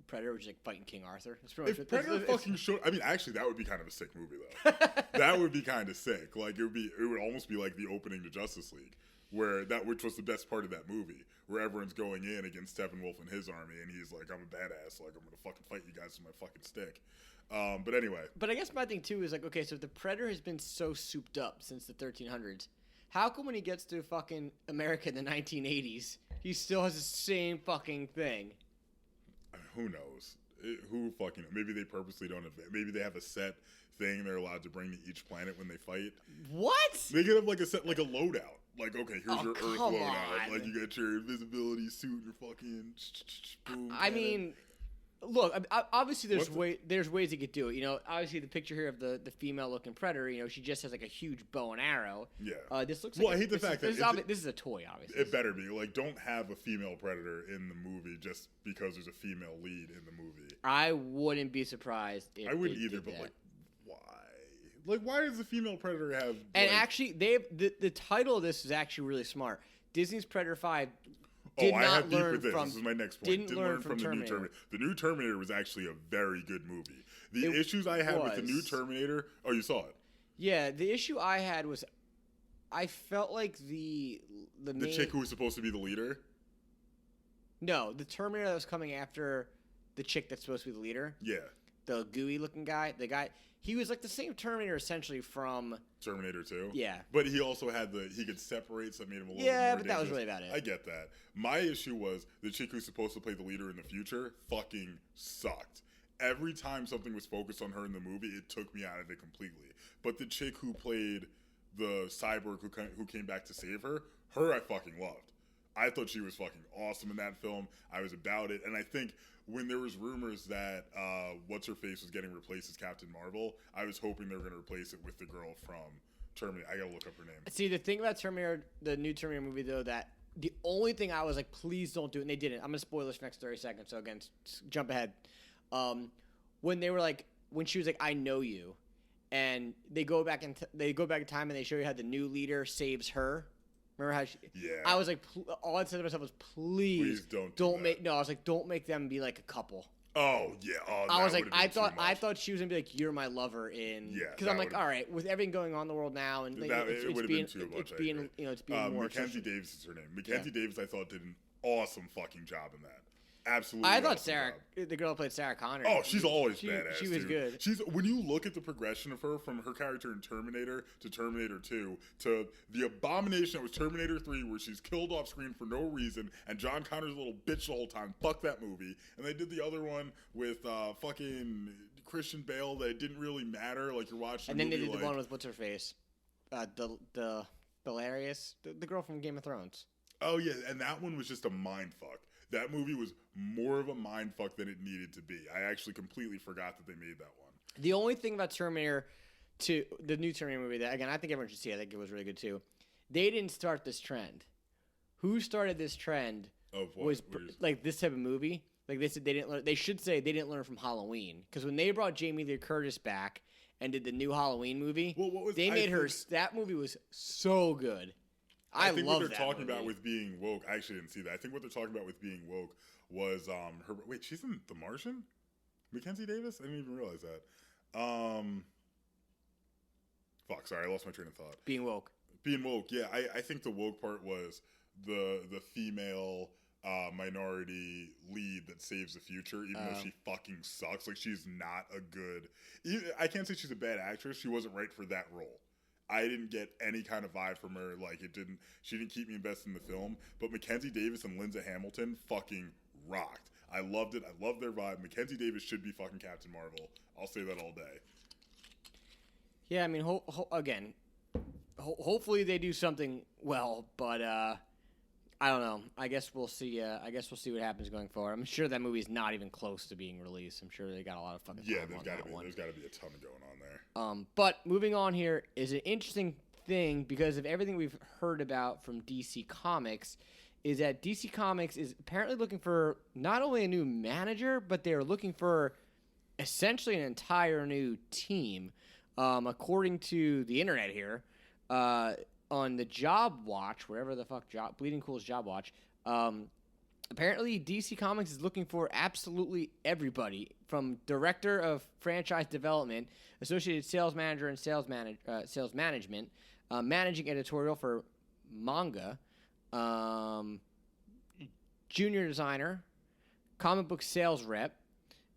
Predator was just like fighting King Arthur. If Predator fucking showed, I mean, actually, that would be kind of a sick movie though. That would be kind of sick. Like it would almost be like the opening to Justice League, which was the best part of that movie, where everyone's going in against Steppenwolf and his army, and he's like, I'm a badass, like I'm gonna fucking fight you guys with my fucking stick. But anyway. But I guess my thing too is like, okay, so if the Predator has been so souped up since the 1300s, how come when he gets to fucking America in the 1980s, he still has the same fucking thing? Who knows? Who fucking... Maybe they purposely don't have... Maybe they have a set thing they're allowed to bring to each planet when they fight. What? They could have like a set, like a loadout. Like, okay, here's your Earth loadout. On. Like, you got your invisibility suit and your fucking... boom, I mean... Look, obviously there's ways you could do it. You know, obviously the picture here of the female-looking Predator, you know, she just has like a huge bow and arrow. Yeah. This looks like... Well, I hate the fact that... This is a toy, obviously. It better be. Like, don't have a female Predator in the movie just because there's a female lead in the movie. I wouldn't be surprised if I wouldn't either, but, like, why? Like, why does the female Predator have... And actually, the title of this is actually really smart. Disney's Predator 5... I have beef with this. This is my next point. Didn't learn from the new Terminator. The new Terminator was actually a very good movie. The issues I had with the new Terminator... Oh, you saw it? Yeah, the issue I had was... I felt like the chick who was supposed to be the leader? No, the Terminator that was coming after the chick that's supposed to be the leader. Yeah. The gooey-looking guy. The guy... He was like the same Terminator essentially from... Terminator 2? Yeah. But he also had he could separate, so it made him a little more Yeah, but dangerous. that was really about it. I get that. My issue was the chick who's supposed to play the leader in the future fucking sucked. Every time something was focused on her in the movie, it took me out of it completely. But the chick who played the cyborg who came back to save her I fucking loved. I thought she was fucking awesome in that film. I was about it. And I think when there was rumors that What's-Her-Face was getting replaced as Captain Marvel, I was hoping they were going to replace it with the girl from Terminator. I got to look up her name. See, the thing about Terminator, the new Terminator movie, though, that the only thing I was like, please don't do it, and they didn't. I'm going to spoil this for the next 30 seconds, so again, jump ahead. When they were like, when she was like, I know you, and they go back in time and they show you how the new leader saves her. Remember how she... Yeah. I was like... all I said to myself was, please don't make... No, I was like, don't make them be like a couple. Oh, yeah. Oh, I was like, I thought she was going to be like, you're my lover in... Yeah. Because I'm like, all right, with everything going on in the world now, and like, it would have been too much. It's being more... Mackenzie Davis is her name. Mackenzie Davis, I thought, did an awesome fucking job in that. Absolutely. I thought the girl who played Sarah Connor. Oh, she's always badass. She was good. When you look at the progression of her from her character in Terminator to Terminator 2 to the abomination that was Terminator 3, where she's killed off screen for no reason, and John Connor's a little bitch the whole time. Fuck that movie. And they did the other one with fucking Christian Bale that didn't really matter. Like, you're watching. And then they did the one with what's her face, the hilarious, the girl from Game of Thrones. Oh yeah, and that one was just a mind fuck. That movie was more of a mindfuck than it needed to be. I actually completely forgot that they made that one. The only thing about Terminator 2, the new Terminator movie, that again, I think everyone should see. I think it was really good too. They didn't start this trend. Who started this trend? Of what? Was like this type of movie. Like they said, they didn't learn. They should say they didn't learn from Halloween, because when they brought Jamie Lee Curtis back and did the new Halloween movie, that movie was so good. I think love what they're that talking movie. about with being woke. I actually didn't see that. I think what they're talking about with being woke was her. Wait, she's in The Martian. Mackenzie Davis. I didn't even realize that. Fuck. Sorry, I lost my train of thought. Being woke. Being woke. Yeah, I think the woke part was the female minority lead that saves the future, even though she fucking sucks. Like, she's not a good. I can't say she's a bad actress. She wasn't right for that role. I didn't get any kind of vibe from her. Like, she didn't keep me invested in the film. But Mackenzie Davis and Lindsay Hamilton fucking rocked. I loved it. I loved their vibe. Mackenzie Davis should be fucking Captain Marvel. I'll say that all day. Yeah, I mean, hopefully they do something well, but I don't know. I guess we'll see. What happens going forward. I'm sure that movie is not even close to being released. I'm sure they got a lot of fucking time there's on got that to be. one. There's got to be a ton going on there. But moving on here is an interesting thing because of everything we've heard about from DC Comics. Is that DC Comics is apparently looking for not only a new manager, but they're looking for essentially an entire new team. According to the internet here, on the Job Watch, wherever the fuck Bleeding Cool's Job Watch, apparently DC Comics is looking for absolutely everybody from director of franchise development, associated sales manager and sales management, managing editorial for manga, junior designer, comic book sales rep,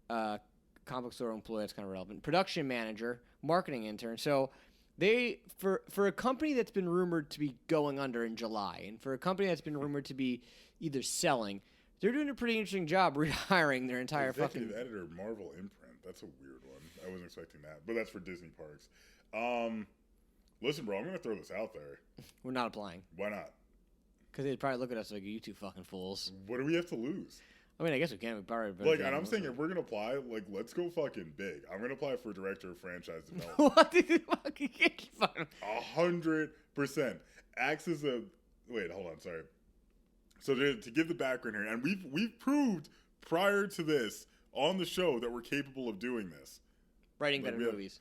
comic book store employee, that's kind of relevant, production manager, marketing intern. So they, for a company that's been rumored to be going under in July, and for a company that's been rumored to be either selling, they're doing a pretty interesting job rehiring their entire Executive fucking editor, Marvel Imprint. That's a weird one. I wasn't expecting that, but that's for Disney parks. Listen, bro, I'm gonna throw this out there. We're not applying Why not? because they'd probably look at us like, you two fucking fools. What do we have to lose? I mean, I guess we can. We probably Like, and I'm saying if we're gonna apply, like, let's go fucking big. I'm gonna apply for director of franchise development. What did you fucking get? 100%. Acts as a wait. Hold on. Sorry. So to give the background here, and we've proved prior to this on the show that we're capable of doing this. Writing better movies.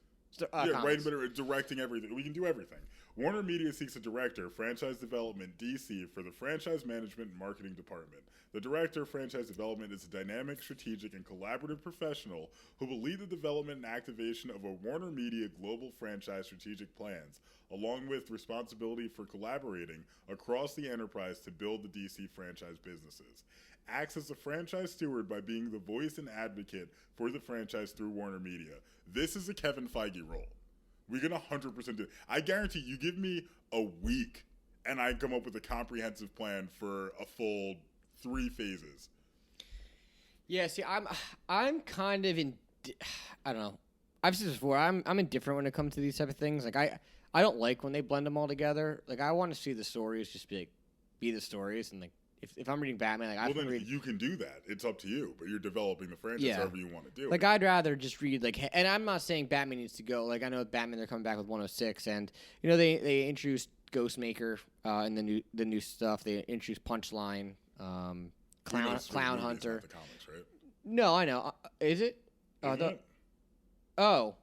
Writing better, directing everything. We can do everything. Warner Media seeks a director, franchise development, DC, for the franchise management and marketing department. The director of franchise development is a dynamic, strategic, and collaborative professional who will lead the development and activation of a Warner Media global franchise strategic plans, along with responsibility for collaborating across the enterprise to build the DC franchise businesses. Acts as a franchise steward by being the voice and advocate for the franchise through Warner Media. This is a Kevin Feige role. We can 100% do it. I guarantee you give me a week and I come up with a comprehensive plan for a full 3 phases. Yeah, see, I'm kind of in. I don't know. I've said this before. I'm indifferent when it comes to these type of things. Like I don't like when they blend them all together. Like I want to see the stories just be the stories, and like if I'm reading Batman, like You can do that. It's up to you, but you're developing the franchise however you want to do. Like I'd rather just read and I'm not saying Batman needs to go. Like I know Batman, they're coming back with 106, and you know they introduced Ghostmaker in the new stuff. They introduced Punchline, Clown Hunter. The comics, right? No, I know. Is it? It? Oh,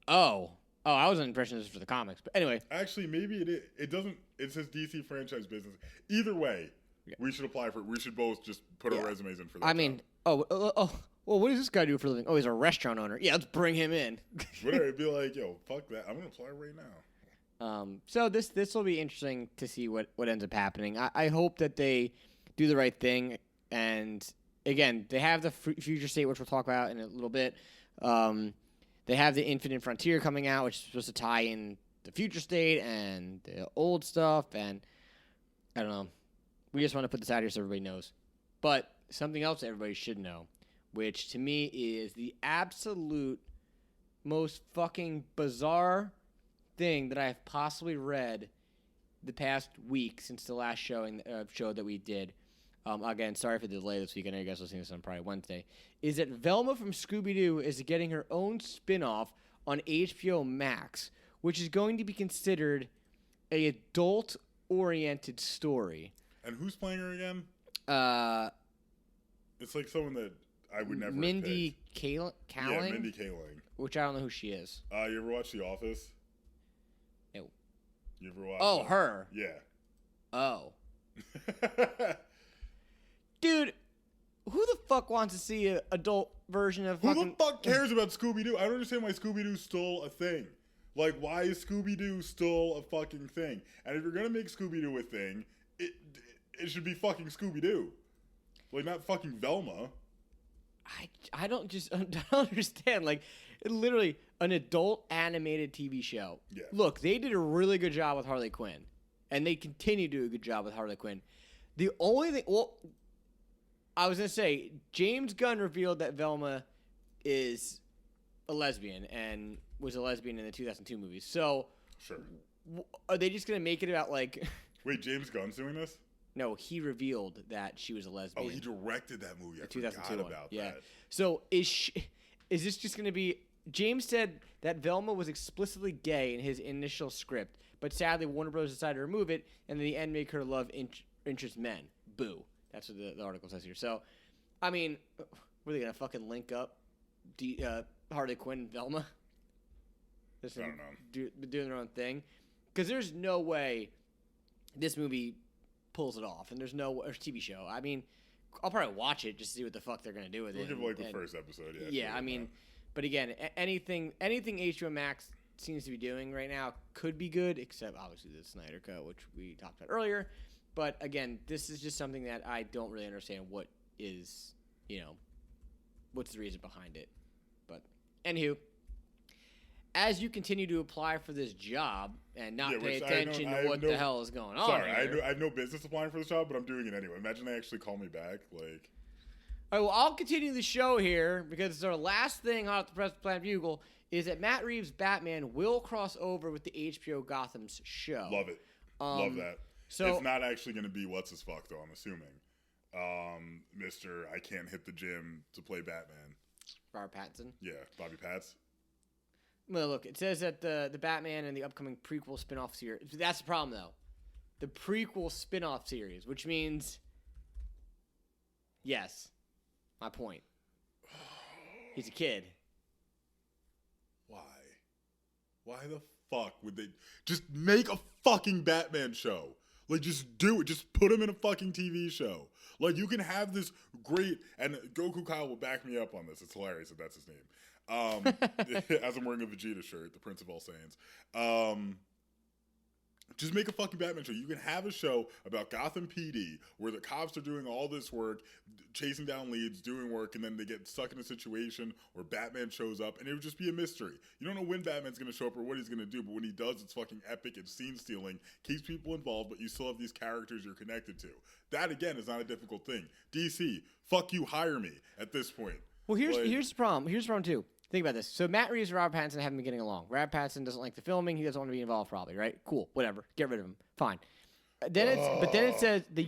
I was under the impression this was for the comics. But anyway. Actually, maybe it is. It doesn't. It says DC franchise business. Either way, we should apply for it. We should both just put our resumes in for that. I mean, well, what does this guy do for a living? Oh, he's a restaurant owner. Yeah, let's bring him in. Whatever. It'd be like, yo, fuck that. I'm going to apply right now. So this will be interesting to see what ends up happening. I hope that they do the right thing. And, again, they have the Future State, which we'll talk about in a little bit. They have the Infinite Frontier coming out, which is supposed to tie in the Future State and the old stuff. And I don't know. We just want to put this out here so everybody knows. But something else that everybody should know, which to me is the absolute most fucking bizarre thing that I have possibly read the past week since the last show that we did. Again, sorry for the delay this week. I know you guys are listening to this on probably Wednesday. Is that Velma from Scooby-Doo is getting her own spin-off on HBO Max, which is going to be considered an adult-oriented story. And who's playing her again? It's like someone that I would never Mindy Kaling? Kaling? Yeah, Mindy Kaling. Which I don't know who she is. You ever watch The Office? Ew. You ever watch her. Yeah. Oh. Dude, who the fuck wants to see an adult version of Who the fuck cares about Scooby-Doo? I don't understand why Scooby-Doo's still a thing. Like, why is Scooby-Doo still a fucking thing? And if you're gonna make Scooby-Doo a thing, it should be fucking Scooby-Doo. Like, not fucking Velma. I don't understand. Like, literally, an adult animated TV show. Yeah. Look, they did a really good job with Harley Quinn. And they continue to do a good job with Harley Quinn. The only thing... Well, I was going to say, James Gunn revealed that Velma is a lesbian and was a lesbian in the 2002 movies. So... Sure. Are they just going to make it about, like... Wait, James Gunn's doing this? No, he revealed that she was a lesbian. Oh, he directed that movie. I 2002 forgot about that. So is this just going to be... James said that Velma was explicitly gay in his initial script, but sadly Warner Bros. Decided to remove it, and in the end make her love interest men. Boo. That's what the article says here. So, I mean, were they going to fucking link up Harley Quinn and Velma? I don't know. Doing their own thing? Because there's no way this movie pulls it off, and there's no TV show. I mean, I'll probably watch it just to see what the fuck they're gonna do with it. We'll give the first episode. Yeah. I mean, but again, anything HBO Max seems to be doing right now could be good, except obviously the Snyder Cut, which we talked about earlier. But again, this is just something that I don't really understand. What is, what's the reason behind it? But anywho. As you continue to apply for this job and not pay attention to what the hell is going on. Sorry, I have no business applying for this job, but I'm doing it anyway. Imagine they actually call me back. Like, all right, well, I'll continue the show here because it's our last thing hot off the press Planet Bugle is that Matt Reeves' Batman will cross over with the HBO Gotham's show. Love it. Love that. So it's not actually going to be what's his fuck though. I'm assuming, Mr. I can't hit the gym to play Batman. Robert Pattinson. Yeah, Bobby Pats. Well, look, it says that the Batman and the upcoming prequel spin-off series. That's the problem, though. The prequel spin-off series, which means, yes, my point. He's a kid. Why? Why the fuck would they just make a fucking Batman show? Like, just do it. Just put him in a fucking TV show. Like, you can have this great, and Goku Kyle will back me up on this. It's hilarious if that's his name. As I'm wearing a Vegeta shirt, the Prince of All Saiyans. Just make a fucking Batman show. You can have a show about Gotham PD where the cops are doing all this work, chasing down leads, doing work, and then they get stuck in a situation where Batman shows up, and it would just be a mystery. You don't know when Batman's going to show up or what he's going to do, but when he does, it's fucking epic. It's scene-stealing, keeps people involved, but you still have these characters you're connected to. That, again, is not a difficult thing. DC, fuck you, hire me at this point. Well, here's the problem. Here's the problem, too. Think about this. So Matt Reeves and Robert Pattinson haven't been getting along. Robert Pattinson doesn't like the filming. He doesn't want to be involved, probably, right? Cool, whatever. Get rid of him. Fine. But then it says the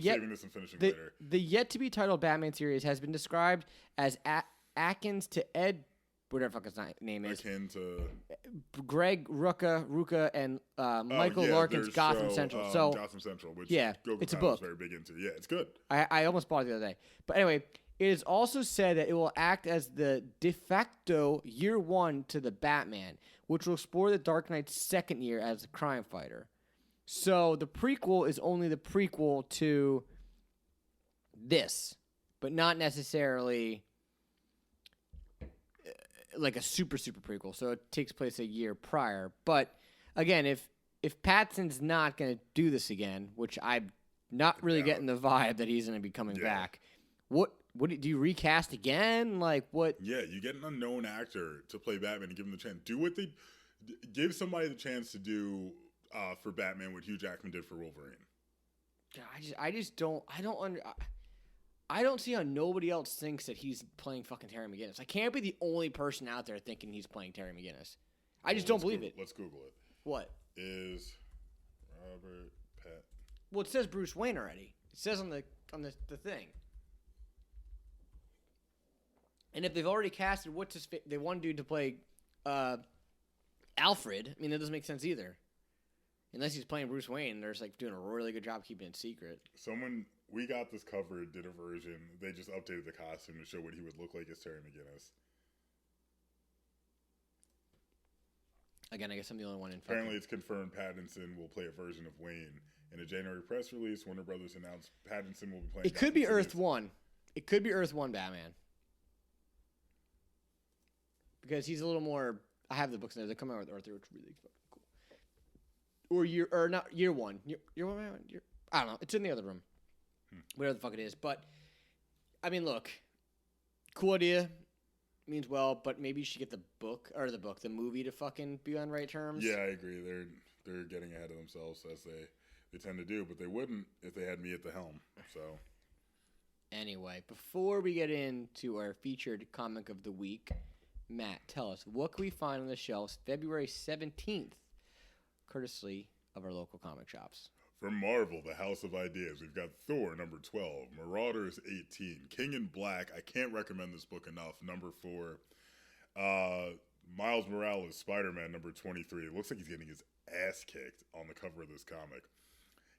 yet to be titled Batman series has been described as Atkins to Ed, whatever the fuck his name is. Akin to Greg Rucka and Michael Larkin's Gotham Central. So Gotham Central, which it's a book. Very big into. Yeah, it's good. I almost bought it the other day. But anyway. It is also said that it will act as the de facto year one to the Batman, which will explore the Dark Knight's second year as a crime fighter. So the prequel is only the prequel to this, but not necessarily like a super prequel. So it takes place a year prior. But again, if Patson's not going to do this again, which I'm not really getting the vibe that he's going to be coming back, what do you recast again? Like what? Yeah, you get an unknown actor to play Batman and give him the chance. Give somebody the chance to do for Batman what Hugh Jackman did for Wolverine. I don't see how nobody else thinks that he's playing fucking Terry McGinnis. I can't be the only person out there thinking he's playing Terry McGinnis. I just don't believe it. Let's Google it. What? Is Robert Pat? Well, it says Bruce Wayne already. It says on the thing. And if they've already casted they one dude to play Alfred, I mean that doesn't make sense either. Unless he's playing Bruce Wayne, they're just like doing a really good job keeping it secret. Someone We Got This Covered did a version. They just updated the costume to show what he would look like as Terry McGinnis. Again, I guess I'm the only one in. Apparently, it's confirmed Pattinson will play a version of Wayne In a January press release, Warner Brothers announced Pattinson will be playing. It could be Earth 1. It could be Earth 1 Batman. Because he's a little more. I have the books now. They come out with Earth 3, which is really fucking cool. Or not year 1. Year 1. I don't know. It's in the other room. Whatever the fuck it is. But I mean, look, cool idea. Means well, but maybe you should get the movie to fucking be on right terms. Yeah, I agree. They're getting ahead of themselves as they tend to do, but they wouldn't if they had me at the helm. So anyway, before we get into our featured comic of the week, Matt, tell us, what can we find on the shelves February 17th, courtesy of our local comic shops? From Marvel, the House of Ideas, we've got Thor, number 12, Marauders, 18, King in Black, I can't recommend this book enough, number 4, Miles Morales, Spider-Man, number 23. It looks like he's getting his ass kicked on the cover of this comic.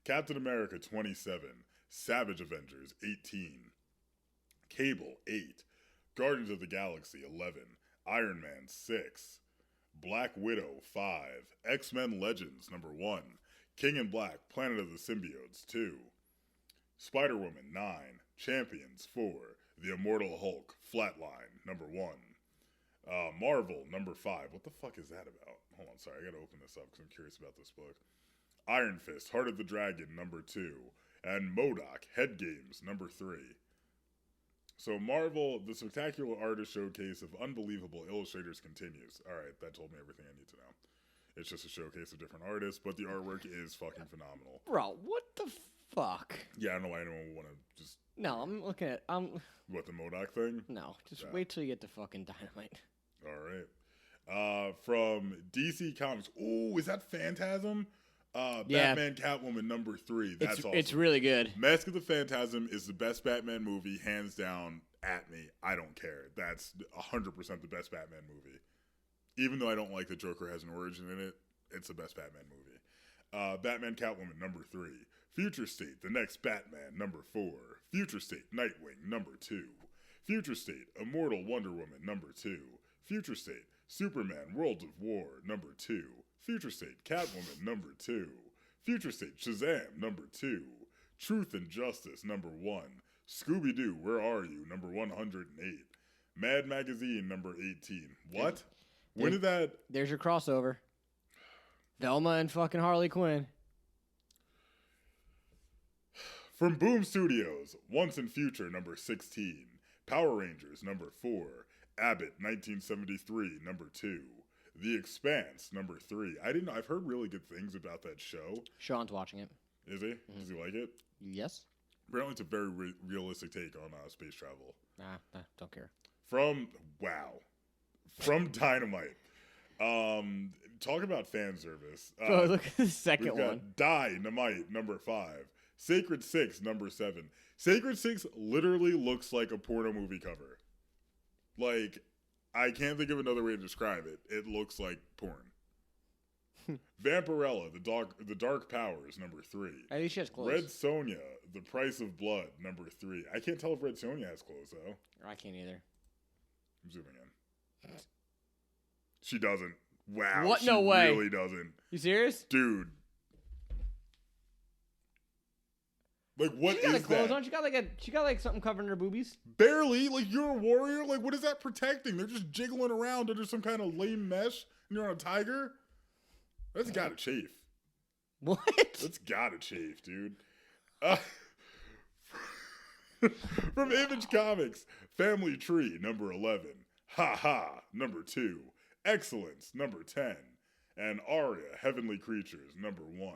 Captain America, 27, Savage Avengers, 18, Cable, 8, Guardians of the Galaxy, 11, Iron Man, 6, Black Widow, 5, X-Men Legends, number 1, King in Black, Planet of the Symbiotes, 2, Spider-Woman, 9, Champions, 4, The Immortal Hulk, Flatline, number 1, Marvel, number 5. What the fuck is that about? Hold on, sorry, I gotta open this up because I'm curious about this book. Iron Fist, Heart of the Dragon, number 2, and MODOK, Head Games, number 3. So Marvel, the spectacular artist showcase of unbelievable illustrators continues. All right, that told me everything I need to know. It's just a showcase of different artists, but the artwork is fucking phenomenal. Bro, what the fuck? Yeah, I don't know why anyone would want to just... No, I'm looking at... What, the MODOK thing? No, just wait till you get to fucking Dynamite. All right. From DC Comics. Ooh, is that Phantasm? Batman Catwoman number 3. That's awesome. It's really good. Mask of the Phantasm is the best Batman movie, hands down, at me. I don't care. That's 100% the best Batman movie. Even though I don't like that Joker has an origin in it, it's the best Batman movie. Batman Catwoman, number 3. Future State, The Next Batman, number 4. Future State, Nightwing, number 2. Future State, Immortal Wonder Woman, number 2. Future State, Superman, World of War, number 2. Future State, Catwoman, number 2. Future State, Shazam, number 2. Truth and Justice, number 1. Scooby-Doo, Where Are You, number 108. Mad Magazine, number 18. What? When did that... There's your crossover. Velma and fucking Harley Quinn. From Boom Studios, Once and Future, number 16. Power Rangers, number 4. Abbott, 1973, number 2. The Expanse, number 3. I didn't know. I've heard really good things about that show. Sean's watching it. Is he? Mm-hmm. Does he like it? Yes. Apparently it's a very realistic take on space travel. Don't care. From Dynamite. Talk about fan service. Look at the second one. Dynamite, number 5. Sacred 6, number 7. Sacred 6 literally looks like a porno movie cover. Like, I can't think of another way to describe it. It looks like porn. Vampirella, the Dark Powers, number 3. At least she has clothes. Red Sonja, The Price of Blood, number 3. I can't tell if Red Sonja has clothes, though. I can't either. I'm zooming in. She doesn't. Wow. What? She No way. Really doesn't. You serious? Dude. Like, what she got is clothes that? on. She got like something covering her boobies. Barely. Like, you're a warrior. Like, what is that protecting? They're just jiggling around under some kind of lame mesh, and you're on a tiger. That's gotta chafe. What? That's gotta chafe, dude. From Image Comics, Family Tree, number 11. Ha Ha, number 2. Excellence, number 10. And Aria, Heavenly Creatures, number 1.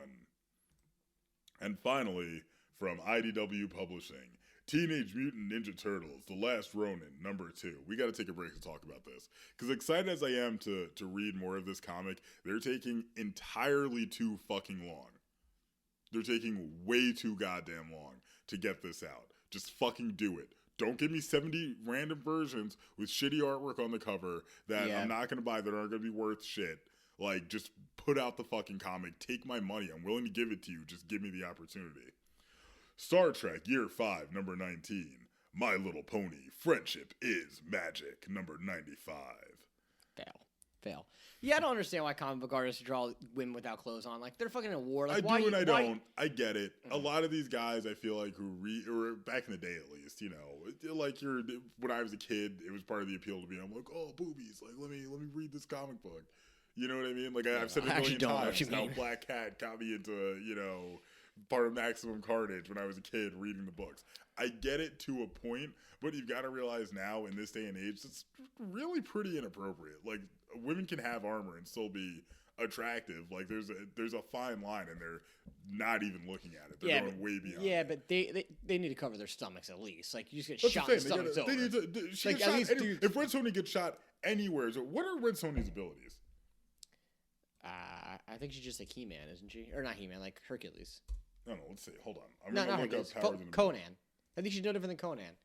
And finally, from IDW Publishing, Teenage Mutant Ninja Turtles, The Last Ronin, number 2. We got to take a break to talk about this. Because excited as I am to read more of this comic, they're taking entirely too fucking long. They're taking way too goddamn long to get this out. Just fucking do it. Don't give me 70 random versions with shitty artwork on the cover that I'm not going to buy that aren't going to be worth shit. Like, just put out the fucking comic. Take my money. I'm willing to give it to you. Just give me the opportunity. Star Trek, Year 5, number 19. My Little Pony, Friendship is Magic, number 95. fail. Yeah, I don't understand why comic book artists draw women without clothes on. Like, they're fucking in a war. Like, I do and I don't. I get it. A lot of these guys, I feel like, or back in the day at least, you know, like when I was a kid, it was part of the appeal to me. I'm like, oh, boobies. Like, let me read this comic book. You know what I mean? Like, I've said it a million times how Black Cat got me into, you know, part of Maximum Carnage when I was a kid reading the books. I get it to a point, but you've got to realize now in this day and age, it's really pretty inappropriate. Like, women can have armor and still be attractive. Like, there's a fine line, and they're not even looking at it. They're going way beyond. Yeah, but they need to cover their stomachs at least. Like, you just get shot in the stomach. They need to, like, at least if Red Sonja gets shot anywhere, so what are Red Sonja's abilities? I think she's just like He-Man, isn't she? Or not He-Man, like Hercules. No, let's see. Hold on. I'm going to look up powers. Conan. I think she's no different than Conan.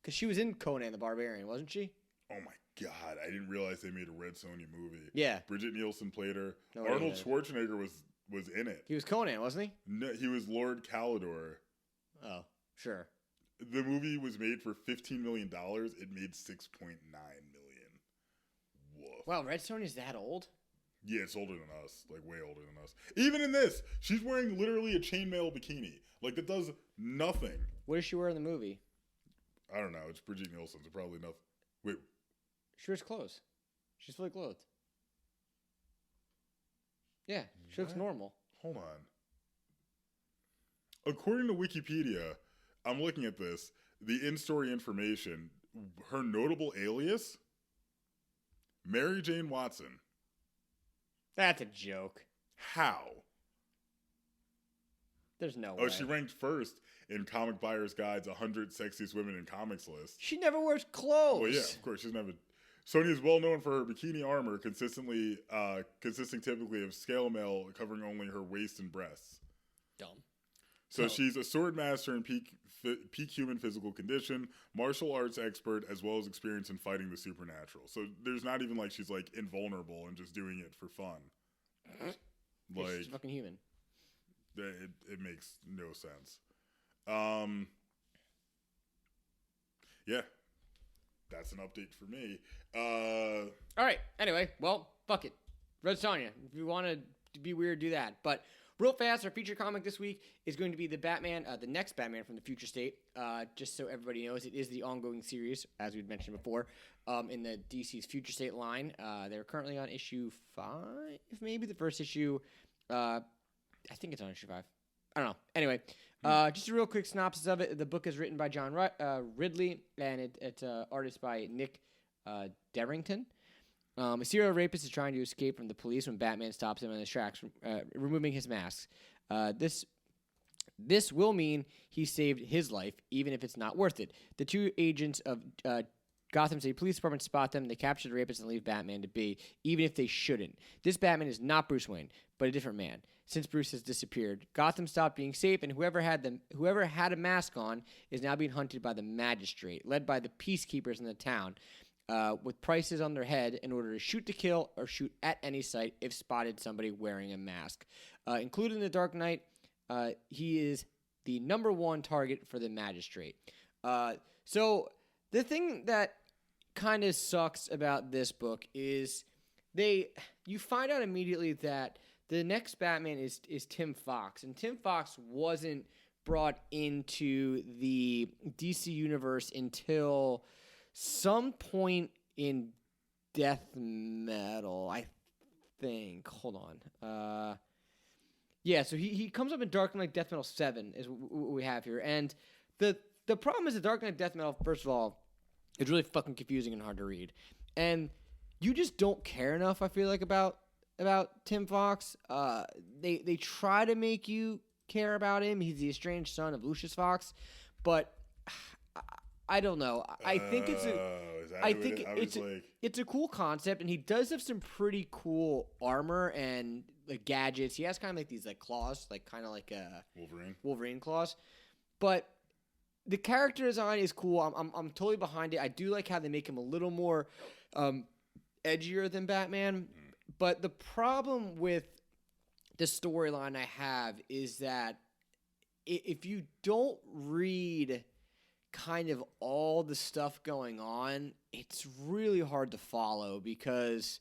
Because she was in Conan the Barbarian, wasn't she? Oh, my God. I didn't realize they made a Red Sonja movie. Yeah. Bridget Nielsen played her. No, Arnold Schwarzenegger was in it. He was Conan, wasn't he? No, he was Lord Calidor. Oh, sure. The movie was made for $15 million. It made $6.9 million. Woof. Wow, Red Sonja's that old? Yeah, it's older than us. Like, way older than us. Even in this, she's wearing literally a chainmail bikini. Like, that does nothing. What does she wear in the movie? I don't know. It's Bridget Nielsen, so probably nothing. Wait. She wears clothes. She's fully clothed. Yeah, she looks normal. Hold on. According to Wikipedia, I'm looking at this. The in-story information, her notable alias, Mary Jane Watson. That's a joke. How? There's no way. Oh, she ranked first in Comic Buyer's Guide's 100 Sexiest Women in Comics list. She never wears clothes. Well, yeah, of course. She's never. Sonya is well known for her bikini armor, consisting typically of scale mail covering only her waist and breasts. Dumb. So she's a sword master in peak human physical condition, martial arts expert, as well as experience in fighting the supernatural. So there's not even like she's like invulnerable and just doing it for fun. Like, she's fucking human. It makes no sense. Yeah. That's an update for me. All right. Anyway, well, fuck it. Red Sonja. If you want to be weird, do that. But real fast, our feature comic this week is going to be the Batman, the next Batman from the future state. Just so everybody knows, it is the ongoing series, as we'd mentioned before, in the DC's future state line. They're currently on issue 5, maybe the first issue. I think it's on issue 5. I don't know. Anyway, just a real quick synopsis of it. The book is written by John Ridley, and it's artist by Nick Derrington. A serial rapist is trying to escape from the police when Batman stops him in his tracks, removing his mask. This will mean he saved his life, even if it's not worth it. The two agents of Gotham City Police Department spot them, they capture the rapist and leave Batman to be, even if they shouldn't. This Batman is not Bruce Wayne, but a different man. Since Bruce has disappeared, Gotham stopped being safe, and whoever had a mask on is now being hunted by the magistrate, led by the peacekeepers in the town, with prices on their head in order to shoot to kill or shoot at any sight if spotted somebody wearing a mask. Included in the Dark Knight, he is the number one target for the magistrate. So the thing that kind of sucks about this book is you find out immediately that the next Batman is Tim Fox, and Tim Fox wasn't brought into the DC universe until some point in Death Metal, I think. Hold on. Yeah, so he comes up in Dark Knight Death Metal 7 is what we have here. And the problem is the Dark Knight Death Metal, first of all, is really fucking confusing and hard to read. And you just don't care enough, I feel like, about Tim Fox. They try to make you care about him. He's the estranged son of Lucius Fox, but I don't know. I think it's a cool concept, and he does have some pretty cool armor and like gadgets. He has kind of like these like claws, like kind of like Wolverine claws. But the character design is cool. I'm totally behind it. I do like how they make him a little more edgier than Batman. But the problem with the storyline I have is that if you don't read kind of all the stuff going on, it's really hard to follow because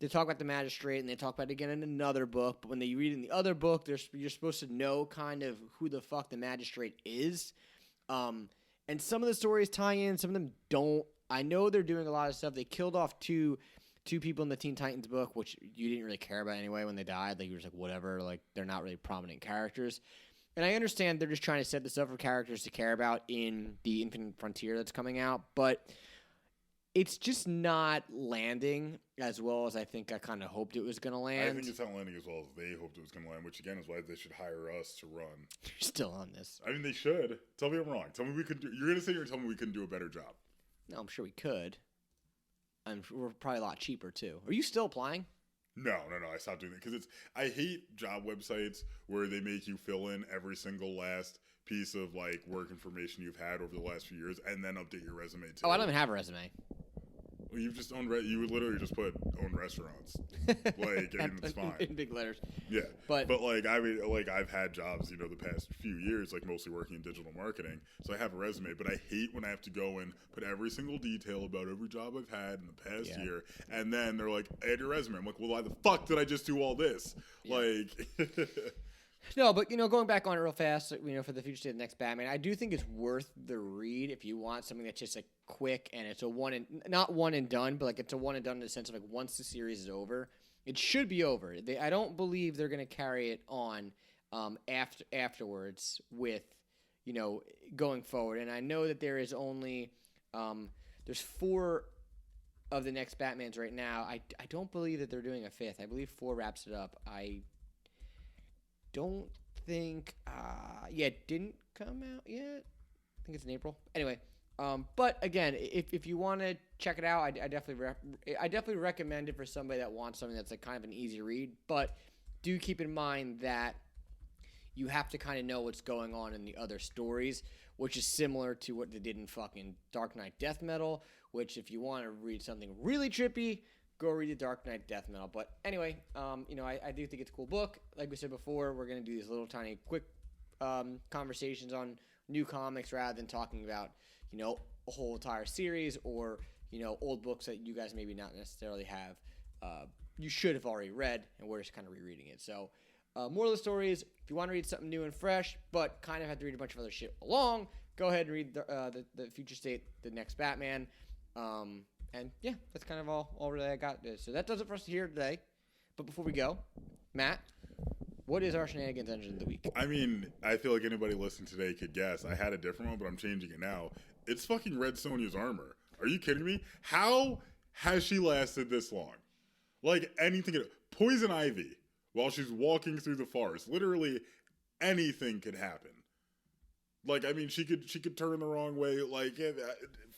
they talk about the magistrate, and they talk about it again in another book. But when they read in the other book, you're supposed to know kind of who the fuck the magistrate is. And some of the stories tie in, some of them don't. I know they're doing a lot of stuff. They killed off two people in the Teen Titans book, which you didn't really care about anyway when they died. Like, you were just like, whatever. Like, they're not really prominent characters. And I understand they're just trying to set this up for characters to care about in the Infinite Frontier that's coming out. But it's just not landing as well as I think I kind of hoped it was going to land. I think it's not landing as well as they hoped it was going to land, which, again, is why they should hire us to run. You're still on this. I mean, they should. Tell me I'm wrong. Tell me we could do... You're going to sit here and tell me we couldn't do a better job. No, I'm sure we could. We're probably a lot cheaper, too. Are you still applying? No. I stopped doing that because I hate job websites where they make you fill in every single last piece of like work information you've had over the last few years and then update your resume too. Oh, I don't even have a resume. Well, you've just you would literally just put own restaurants. Like, I mean, it's fine. In big letters. Yeah. But like, I mean, like, I've had jobs, the past few years, like mostly working in digital marketing. So I have a resume, but I hate when I have to go and put every single detail about every job I've had in the past year. And then they're like, add your resume. I'm like, well, why the fuck did I just do all this? Yeah. Like... No, but, going back on it real fast, for the future state of the next Batman, I do think it's worth the read if you want something that's just, like, quick and it's not one and done, but, like, it's a one and done in the sense of, like, once the series is over, it should be over. I don't believe they're going to carry it on afterwards with, going forward. And I know that there is only, there's 4 of the next Batmans right now. I don't believe that they're doing a 5th. I believe 4 wraps it up. I don't think it didn't come out yet. I think it's in April. Anyway, but again, if you want to check it out, I definitely recommend it for somebody that wants something that's like kind of an easy read. But do keep in mind that you have to kind of know what's going on in the other stories, which is similar to what they did in fucking Dark Knight Death Metal. Which, if you want to read something really trippy, go read the Dark Knight Death Metal. But anyway, I do think it's a cool book. Like we said before, we're going to do these little tiny quick conversations on new comics rather than talking about, a whole entire series or, old books that you guys maybe not necessarily have. You should have already read, and we're just kind of rereading it. So, moral of the story is, if you want to read something new and fresh, but kind of have to read a bunch of other shit along, go ahead and read the Future State, the next Batman. And yeah, that's kind of all really I got. So that does it for us here today. But before we go, Matt, what is our shenanigans engine of the week? I mean, I feel like anybody listening today could guess. I had a different one, but I'm changing it now. It's fucking Red Sonja's armor. Are you kidding me? How has she lasted this long? Like anything, Poison Ivy, while she's walking through the forest, literally anything could happen. Like, I mean, she could turn the wrong way. Like,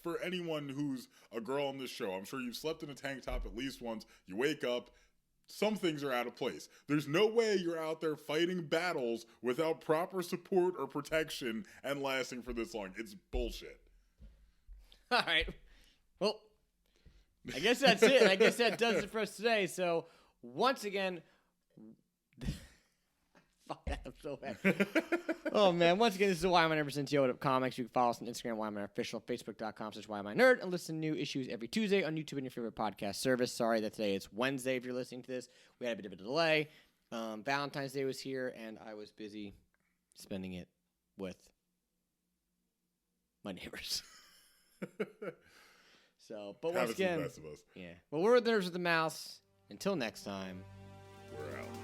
for anyone who's a girl on this show, I'm sure you've slept in a tank top at least once. You wake up, some things are out of place. There's no way you're out there fighting battles without proper support or protection and lasting for this long. It's bullshit. All right. Well, I guess that's it. I guess that does it for us today. So, once again... Fuck that, I'm so bad. Oh, man. Once again, this is the Why Am I Nerd presents What Up Comics. You can follow us on Instagram, Why Am I Nerd Official, Facebook.com/Why Am I Nerd, and listen to new issues every Tuesday on YouTube and your favorite podcast service. Sorry that today it's Wednesday if you're listening to this. We had a bit of a delay. Valentine's Day was here, and I was busy spending it with my neighbors. So, but once again, the best of us. Yeah. Well, we're the Nerds with the Mouse. Until next time, we're out.